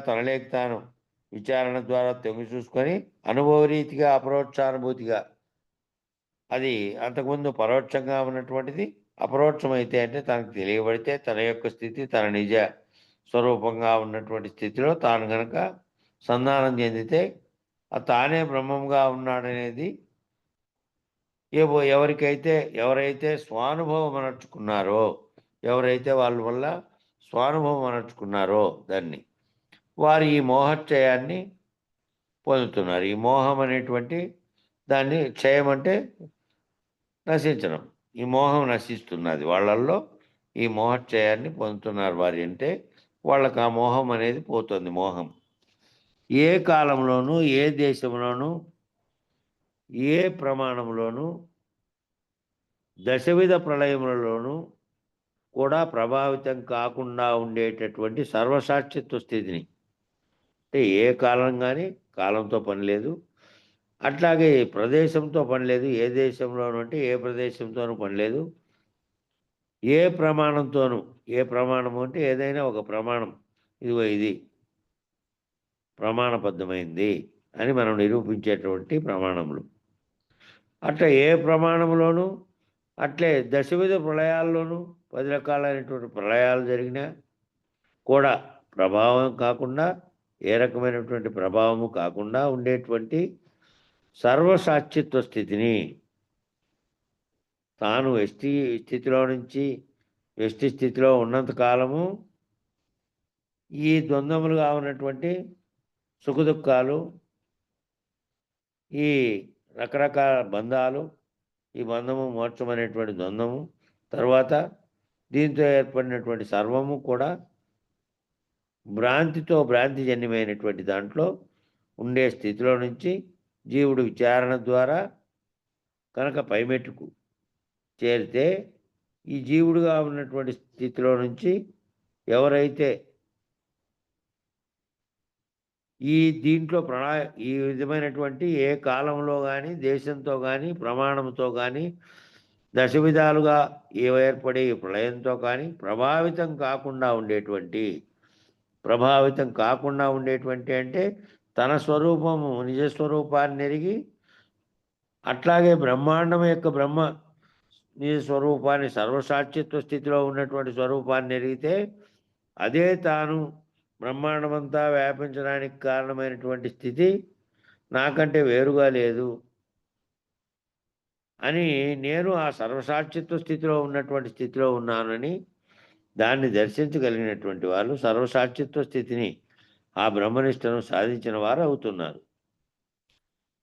తనలేక తాను విచారణ ద్వారా తొంగి చూసుకొని అనుభవరీతిగా అపరోక్షానుభూతిగా అది అంతకుముందు పరోక్షంగా ఉన్నటువంటిది అపరోక్షమైతే అంటే తనకు తెలియబడితే తన యొక్క స్థితి తన నిజ స్వరూపంగా ఉన్నటువంటి స్థితిలో తాను గనక సంధానం చెందితే తానే బ్రహ్మంగా ఉన్నాడనేది ఎవరైతే స్వానుభవం అనర్చుకున్నారో ఎవరైతే వాళ్ళ వల్ల స్వానుభవం అనర్చుకున్నారో వారు ఈ మోహక్షయాన్ని పొందుతున్నారు. ఈ మోహం అనేటువంటి దాన్ని క్షయం అంటే నశించడం. ఈ మోహం నశిస్తున్నది వాళ్ళల్లో. ఈ మోహక్షయాన్ని పొందుతున్నారు వారి అంటే వాళ్ళకి ఆ మోహం అనేది పోతుంది. మోహం ఏ కాలంలోనూ ఏ దేశంలోనూ ఏ ప్రమాణంలోనూ దశవిధ ప్రళయములలోనూ కూడా ప్రభావితం కాకుండా ఉండేటటువంటి సర్వసాక్షిత్వ స్థితిని అంటే ఏ కాలం కానీ కాలంతో పని లేదు, అట్లాగే ప్రదేశంతో పని లేదు. ఏ దేశంలోనూ అంటే ఏ ప్రదేశంతోనూ పని లేదు. ఏ ప్రమాణంతోనూ ఏ ప్రమాణము అంటే ఏదైనా ఒక ప్రమాణం ఇది ప్రమాణబద్ధమైంది అని మనం నిరూపించేటువంటి ప్రమాణములు. అట్లా ఏ ప్రమాణంలోనూ అట్లే దశవిధ ప్రళయాల్లోనూ 10 రకాలైనటువంటి ప్రళయాలు జరిగినా కూడా ప్రభావం కాకుండా ఏ రకమైనటువంటి ప్రభావము కాకుండా ఉండేటువంటి సర్వసాక్షిత్వ స్థితిని తాను ఎస్టి స్థితిలో నుంచి ఎస్టి స్థితిలో ఉన్నంత కాలము ఈ ద్వంద్వములుగా ఉన్నటువంటి సుఖదుఖాలు, ఈ రకరకాల బంధాలు, ఈ బంధము మోక్షం అనేటువంటి ద్వంద్వము, తర్వాత దీంతో ఏర్పడినటువంటి సర్వము కూడా భ్రాంతిజన్యమైనటువంటి దాంట్లో ఉండే స్థితిలో నుంచి జీవుడు విచారణ ద్వారా కనుక పైమెట్టుకు చేరితే ఈ జీవుడుగా ఉన్నటువంటి స్థితిలో నుంచి ఎవరైతే దీంట్లో ఈ విధమైనటువంటి ఏ కాలంలో కానీ దేశంతో కానీ ప్రమాణంతో కానీ దశవిధాలుగా ఏర్పడే ప్రళయంతో కానీ ప్రభావితం కాకుండా ఉండేటువంటి అంటే తన స్వరూపము నిజస్వరూపాన్ని ఎరిగి అట్లాగే బ్రహ్మాండం యొక్క బ్రహ్మ నిజ స్వరూపాన్ని సర్వసాక్షిత్వ స్థితిలో ఉన్నటువంటి స్వరూపాన్ని ఎరిగితే అదే తాను బ్రహ్మాండమంతా వ్యాపించడానికి కారణమైనటువంటి స్థితి నాకంటే వేరుగా లేదు అని నేను ఆ సర్వసాక్షిత్వ స్థితిలో ఉన్నటువంటి స్థితిలో ఉన్నానని దాన్ని దర్శించగలిగినటువంటి వాళ్ళు సర్వసాక్షిత్వ స్థితిని ఆ బ్రహ్మనిష్టను సాధించిన వారు అవుతున్నారు.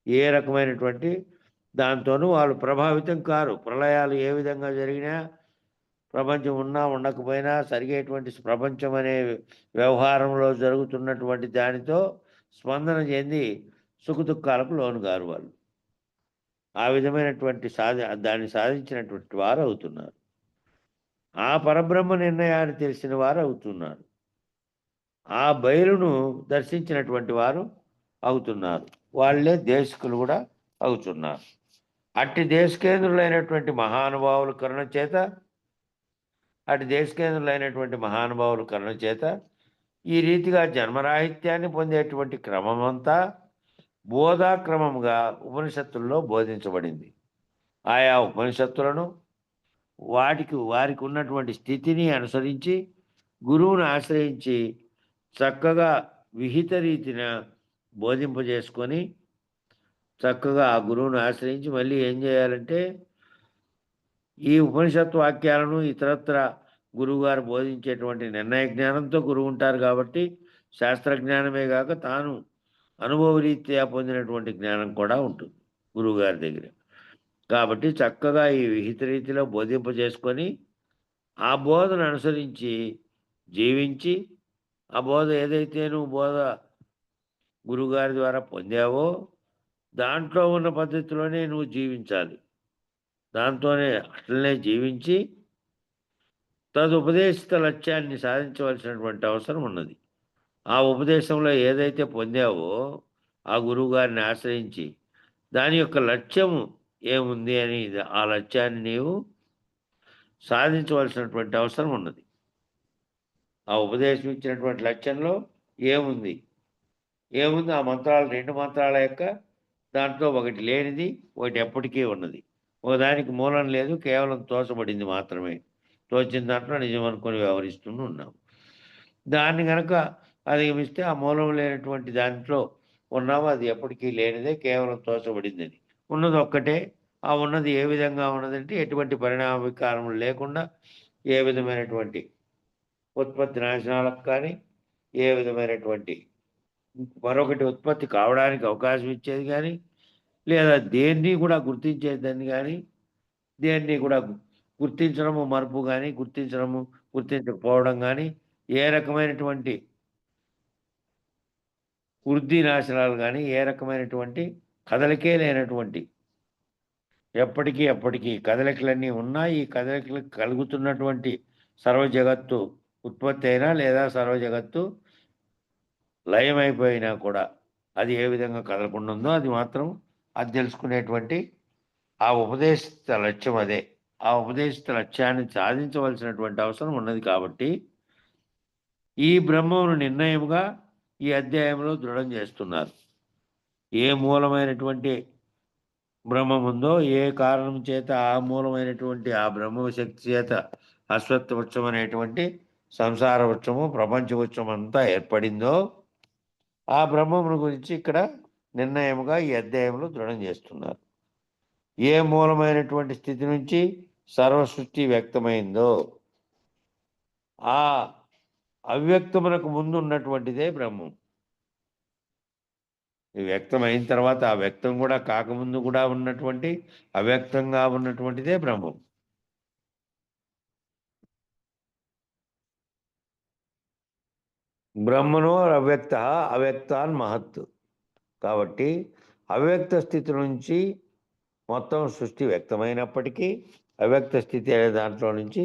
ఏ రకమైనటువంటి దాంతోనూ వాళ్ళు ప్రభావితం కారు. ప్రళయాలు ఏ విధంగా జరిగినా ప్రపంచం ఉన్నా ఉండకపోయినా సరిగేటువంటి ప్రపంచం అనే వ్యవహారంలో జరుగుతున్నటువంటి దానితో స్పందన చెంది సుఖదుఖాలకు లోనుగారు వాళ్ళు. ఆ విధమైనటువంటి దాన్ని సాధించినటువంటి వారు అవుతున్నారు. ఆ పరబ్రహ్మ నిర్ణయాన్ని తెలిసిన వారు అవుతున్నారు. ఆ బయలును దర్శించినటువంటి వారు అవుతున్నారు. వాళ్ళే దేశకులు కూడా అవుతున్నారు. అట్టి దేశకేంద్రులైనటువంటి మహానుభావుల కరుణ చేత ఈ రీతిగా జన్మరాహిత్యాన్ని పొందేటువంటి క్రమమంతా బోధాక్రమంగా ఉపనిషత్తుల్లో బోధించబడింది. ఆయా ఉపనిషత్తులను వారికి ఉన్నటువంటి స్థితిని అనుసరించి గురువును ఆశ్రయించి చక్కగా విహిత రీతిన బోధింపజేసుకొని చక్కగా ఆ గురువును ఆశ్రయించి మళ్ళీ ఏం చేయాలంటే ఈ ఉపనిషత్తు వాక్యాలను ఇతరత్ర గురువుగారు బోధించేటువంటి నిర్ణయ జ్ఞానంతో గురువు ఉంటారు కాబట్టి శాస్త్రజ్ఞానమే కాక తాను అనుభవరీత్యా పొందినటువంటి జ్ఞానం కూడా ఉంటుంది గురువుగారి దగ్గర. కాబట్టి చక్కగా ఈ విహిత రీతిలో బోధింపజేసుకొని ఆ బోధను అనుసరించి జీవించి, ఆ బోధ ఏదైతే నువ్వు బోధ గురువుగారి ద్వారా పొందావో దాంట్లో ఉన్న పద్ధతిలోనే నువ్వు జీవించాలి. దాంతోనే అట్లనే జీవించి తదుపదేశిత లక్ష్యాన్ని సాధించవలసినటువంటి అవసరం ఉన్నది. ఆ ఉపదేశంలో ఏదైతే పొందావో ఆ గురువుగారిని ఆశ్రయించి దాని యొక్క లక్ష్యము ఏముంది అని ఆ లక్ష్యాన్ని నీవు సాధించవలసినటువంటి అవసరం ఉన్నది. ఆ ఉపదేశం ఇచ్చినటువంటి లక్ష్యంలో ఏముంది ఏముంది ఆ మంత్రాలు 2 మంత్రాల యొక్క దాంట్లో ఒకటి లేనిది, ఒకటి ఎప్పటికీ ఉన్నది. ఒకదానికి మూలం లేదు, కేవలం తోచబడింది మాత్రమే. తోచిన దాంట్లో నిజం అనుకొని వ్యవహరిస్తూ ఉన్నాం. దాన్ని గనక అధిగమిస్తే ఆ మూలం లేనటువంటి దాంట్లో ఉన్నాము, అది ఎప్పటికీ లేనిదే, కేవలం తోచబడిందని. ఉన్నది ఒక్కటే. ఆ ఉన్నది ఏ విధంగా ఉన్నదంటే ఎటువంటి పరిణామ వికారములు లేకుండా, ఏ విధమైనటువంటి ఉత్పత్తి నాశనాలకు కానీ, ఏ విధమైనటువంటి మరొకటి ఉత్పత్తి కావడానికి అవకాశం ఇచ్చేది కానీ, లేదా దేన్ని కూడా గుర్తించేదని కానీ, దేన్ని కూడా గుర్తించడము మరుపు కానీ, గుర్తించడము గుర్తించకపోవడం కానీ, ఏ రకమైనటువంటి వృద్ధి నాశనాలు కానీ, ఏ రకమైనటువంటి కదలికే లేనటువంటి, ఎప్పటికీ కదలికలన్నీ ఉన్నాయి. ఈ కదలికలకు కలుగుతున్నటువంటి సర్వ జగత్తు ఉత్పత్తి అయినా లేదా సర్వ జగత్తు లయమైపోయినా కూడా అది ఏ విధంగా కదలకుండా ఉందో అది మాత్రం అది తెలుసుకునేటువంటి ఆ ఉపదేశిత లక్ష్యం అదే. ఆ ఉపదేశిత లక్ష్యాన్ని సాధించవలసినటువంటి అవసరం ఉన్నది. కాబట్టి ఈ బ్రహ్మమును నిర్ణయముగా ఈ అధ్యాయంలో దృఢం చేస్తున్నారు. ఏ మూలమైనటువంటి బ్రహ్మం ఉందో, ఏ కారణం చేత ఆ మూలమైనటువంటి ఆ బ్రహ్మ శక్తి చేత అశ్వత్థ వృక్షం అనేటువంటి సంసార వృక్షము, ప్రపంచ వృక్షం అంతా ఏర్పడిందో ఆ బ్రహ్మమును గురించి ఇక్కడ నిర్ణయముగా ఈ అధ్యాయంలో దృఢం చేస్తున్నారు. ఏ మూలమైనటువంటి స్థితి నుంచి సర్వసృష్టి వ్యక్తమైందో ఆ అవ్యక్తమునకు ముందు ఉన్నటువంటిదే బ్రహ్మం. ఈ వ్యక్తమైన తర్వాత ఆ వ్యక్తం కూడా కాకముందు కూడా ఉన్నటువంటి అవ్యక్తంగా ఉన్నటువంటిదే బ్రహ్మం. బ్రహ్మణో అవ్యక్త అవ్యక్తాన్ మహత్. కాబట్టి అవ్యక్త స్థితి నుంచి మొత్తం సృష్టి వ్యక్తమైనప్పటికీ అవ్యక్త స్థితి అనే దాంట్లో నుంచి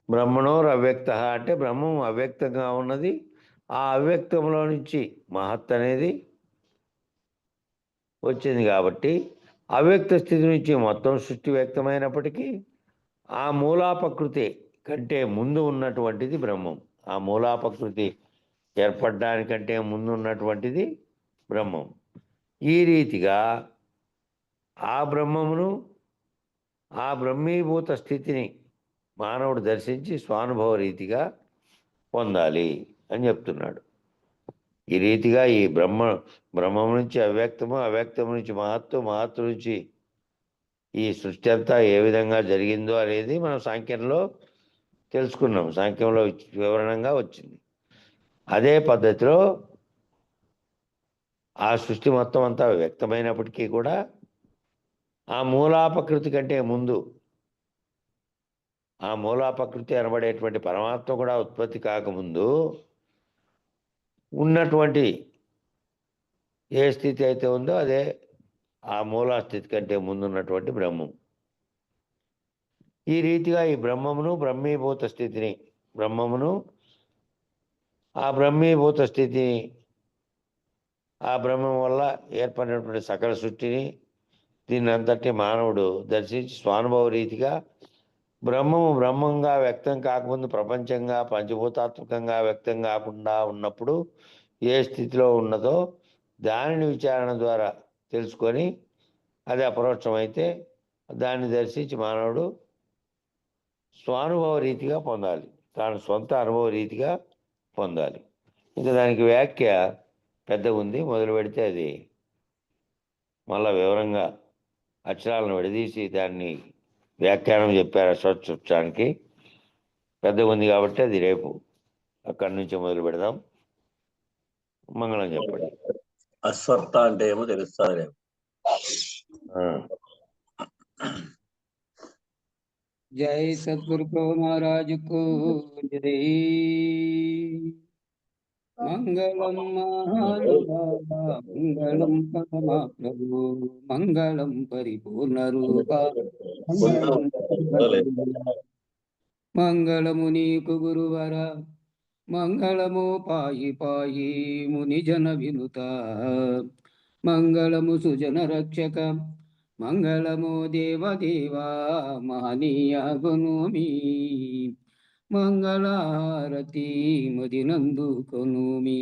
బ్రహ్మణోర్ అవ్యక్త అంటే బ్రహ్మం అవ్యక్తంగా ఉన్నది. ఆ అవ్యక్తంలో నుంచి మహత్ అనేది వచ్చింది. కాబట్టి అవ్యక్త స్థితి నుంచి మొత్తం సృష్టి వ్యక్తమైనప్పటికీ ఆ మూలాపకృతి కంటే ముందు ఉన్నటువంటిది బ్రహ్మం. ఆ మూలాపకృతి ఏర్పడడానికంటే ముందు ఉన్నటువంటిది బ్రహ్మం. ఈ రీతిగా ఆ బ్రహ్మమును, ఆ బ్రహ్మీభూత స్థితిని మానవుడు దర్శించి స్వానుభవ రీతిగా పొందాలి అని చెప్తున్నాడు. ఈ రీతిగా ఈ బ్రహ్మం నుంచి అవ్యక్తము, అవ్యక్తం నుంచి మహత్తు, మహత్తు నుంచి ఈ సృష్టి అంతా ఏ విధంగా జరిగిందో అనేది మనం సాంఖ్యంలో తెలుసుకున్నాం. సాంఖ్యంలో వివరణంగా వచ్చింది. అదే పద్ధతిలో ఆ సృష్టి మొత్తం అంతా వ్యక్తమైనప్పటికీ కూడా ఆ మూలాపకృతి కంటే ముందు, ఆ మూలాపకృతి అనబడేటువంటి పరమాత్మ కూడా ఉత్పత్తి కాకముందు ఉన్నటువంటి ఏ స్థితి అయితే ఉందో అదే ఆ మూలా స్థితి కంటే ముందున్నటువంటి బ్రహ్మం. ఈ రీతిగా ఈ బ్రహ్మమును, బ్రహ్మీభూత స్థితిని, బ్రహ్మమును ఆ బ్రహ్మీభూత స్థితిని, ఆ బ్రహ్మం వల్ల ఏర్పడినటువంటి సకల సృష్టిని, దీన్ని అంతటి మానవుడు దర్శించి స్వానుభవ రీతిగా బ్రహ్మము బ్రహ్మంగా వ్యక్తం కాకముందు ప్రపంచంగా పంచభూతాత్మకంగా వ్యక్తం కాకుండా ఉన్నప్పుడు ఏ స్థితిలో ఉన్నదో దానిని విచారణ ద్వారా తెలుసుకొని అది అపరోక్షమైతే దాన్ని దర్శించి మానవుడు స్వానుభవ రీతిగా పొందాలి, తాను సొంత అనుభవ రీతిగా పొందాలి. ఇంకా దానికి వ్యాఖ్య పెద్దగా ఉంది. మొదలు పెడితే అది మళ్ళా వివరంగా అక్షరాలను విడదీసి దాన్ని వ్యాఖ్యానం చెప్పారు. అశ్వత్థవృక్షానికి పెద్దగా ఉంది కాబట్టి అది రేపు అక్కడి నుంచి మొదలు పెడదాం. మంగళం చెప్పండి. అశ్వత్థ అంటే ఏమో తెలుస్తుంది. జై సద్గురు ప్రభు మహారాజ్ కు జై. మంగళం మహానుభావ మంగళం పరమా ప్రభు మంగళం పరిపూర్ణ రూప మంగళం మంగళము నీకు గురువర మంగళము పాయి పాయి ముని జన వినుత మంగళము సుజన రక్షక మంగళము దేవదేవా మహనీయ గునుమి మంగళారతి మదినందు కొనుమి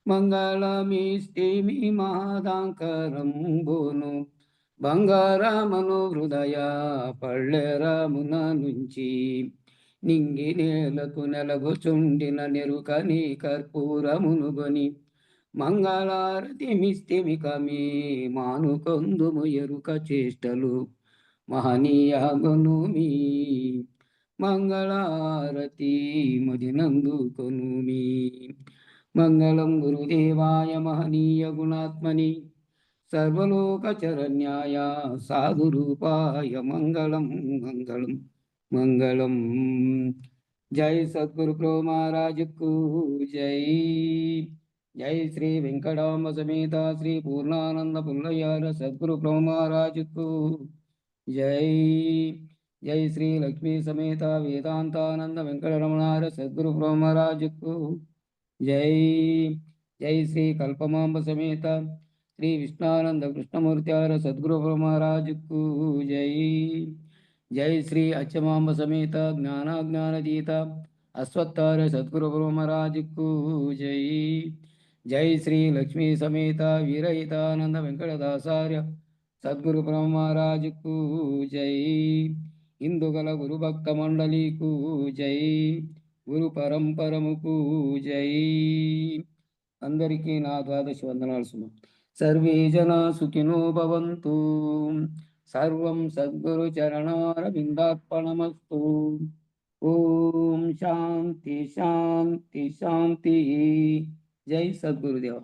మంగళమిస్తిమి మాదాంకరంబును బంగారమను హృదయ పళ్ళెరమున నుంచి నింగి నేలకు నెలగుచుండిన నెరుకని కర్పూరమునుగొని మంగళారతి మిస్తిమి కమి మానుకొందుము ఎరుక చేష్టలు మహనీయ గునుమి మంగళారతి మదినందు కొనుమి మంగళం గురుదేవాయ మహనీయ గుణాత్మని సర్వలోకచరణ్యాయ సాధురూపాయ మంగళం మంగళం మంగళం. జై సద్గురు ప్రభు మహారాజ్ కు జై. జై శ్రీ వెంకటాంబ సమేత శ్రీ పూర్ణానంద పుల్లయ్యార సద్గురు ప్రభు మహారాజ్ కు జై. జై శ్రీ లక్ష్మీ సమేత వేదాంతానంద వెంకటరమణార సద్గురు ప్రభు మహారాజ్ కు జై. జై శ్రీ కల్పమాంబ సమేత శ్రీ విష్ణానంద కృష్ణమూర్త్యార సద్గురు మహారాజ్ కు జై. జై శ్రీ అచ్చమాంబ సమేత జ్ఞానాజ్ఞానదీత అశ్వత్థార సద్గురు మహారాజ్ కు జై. జై శ్రీ లక్ష్మీ సమేత వీరహితానంద వెంకటదాసార్య సద్గురు మహారాజ్ కు జై. ఇందుగల గురు భక్త మండలికు జై. గురు పరంపరముకు జై. అందరికీ నా ద్వాదశి వందనాలు సుమ. సర్వే జనా సుఖినో భవంతు. సర్వం సద్గురు చరణారవిందార్పణమస్తు. ఓం శాంతి శాంతి శాంతి. జై సద్గురుదేవ.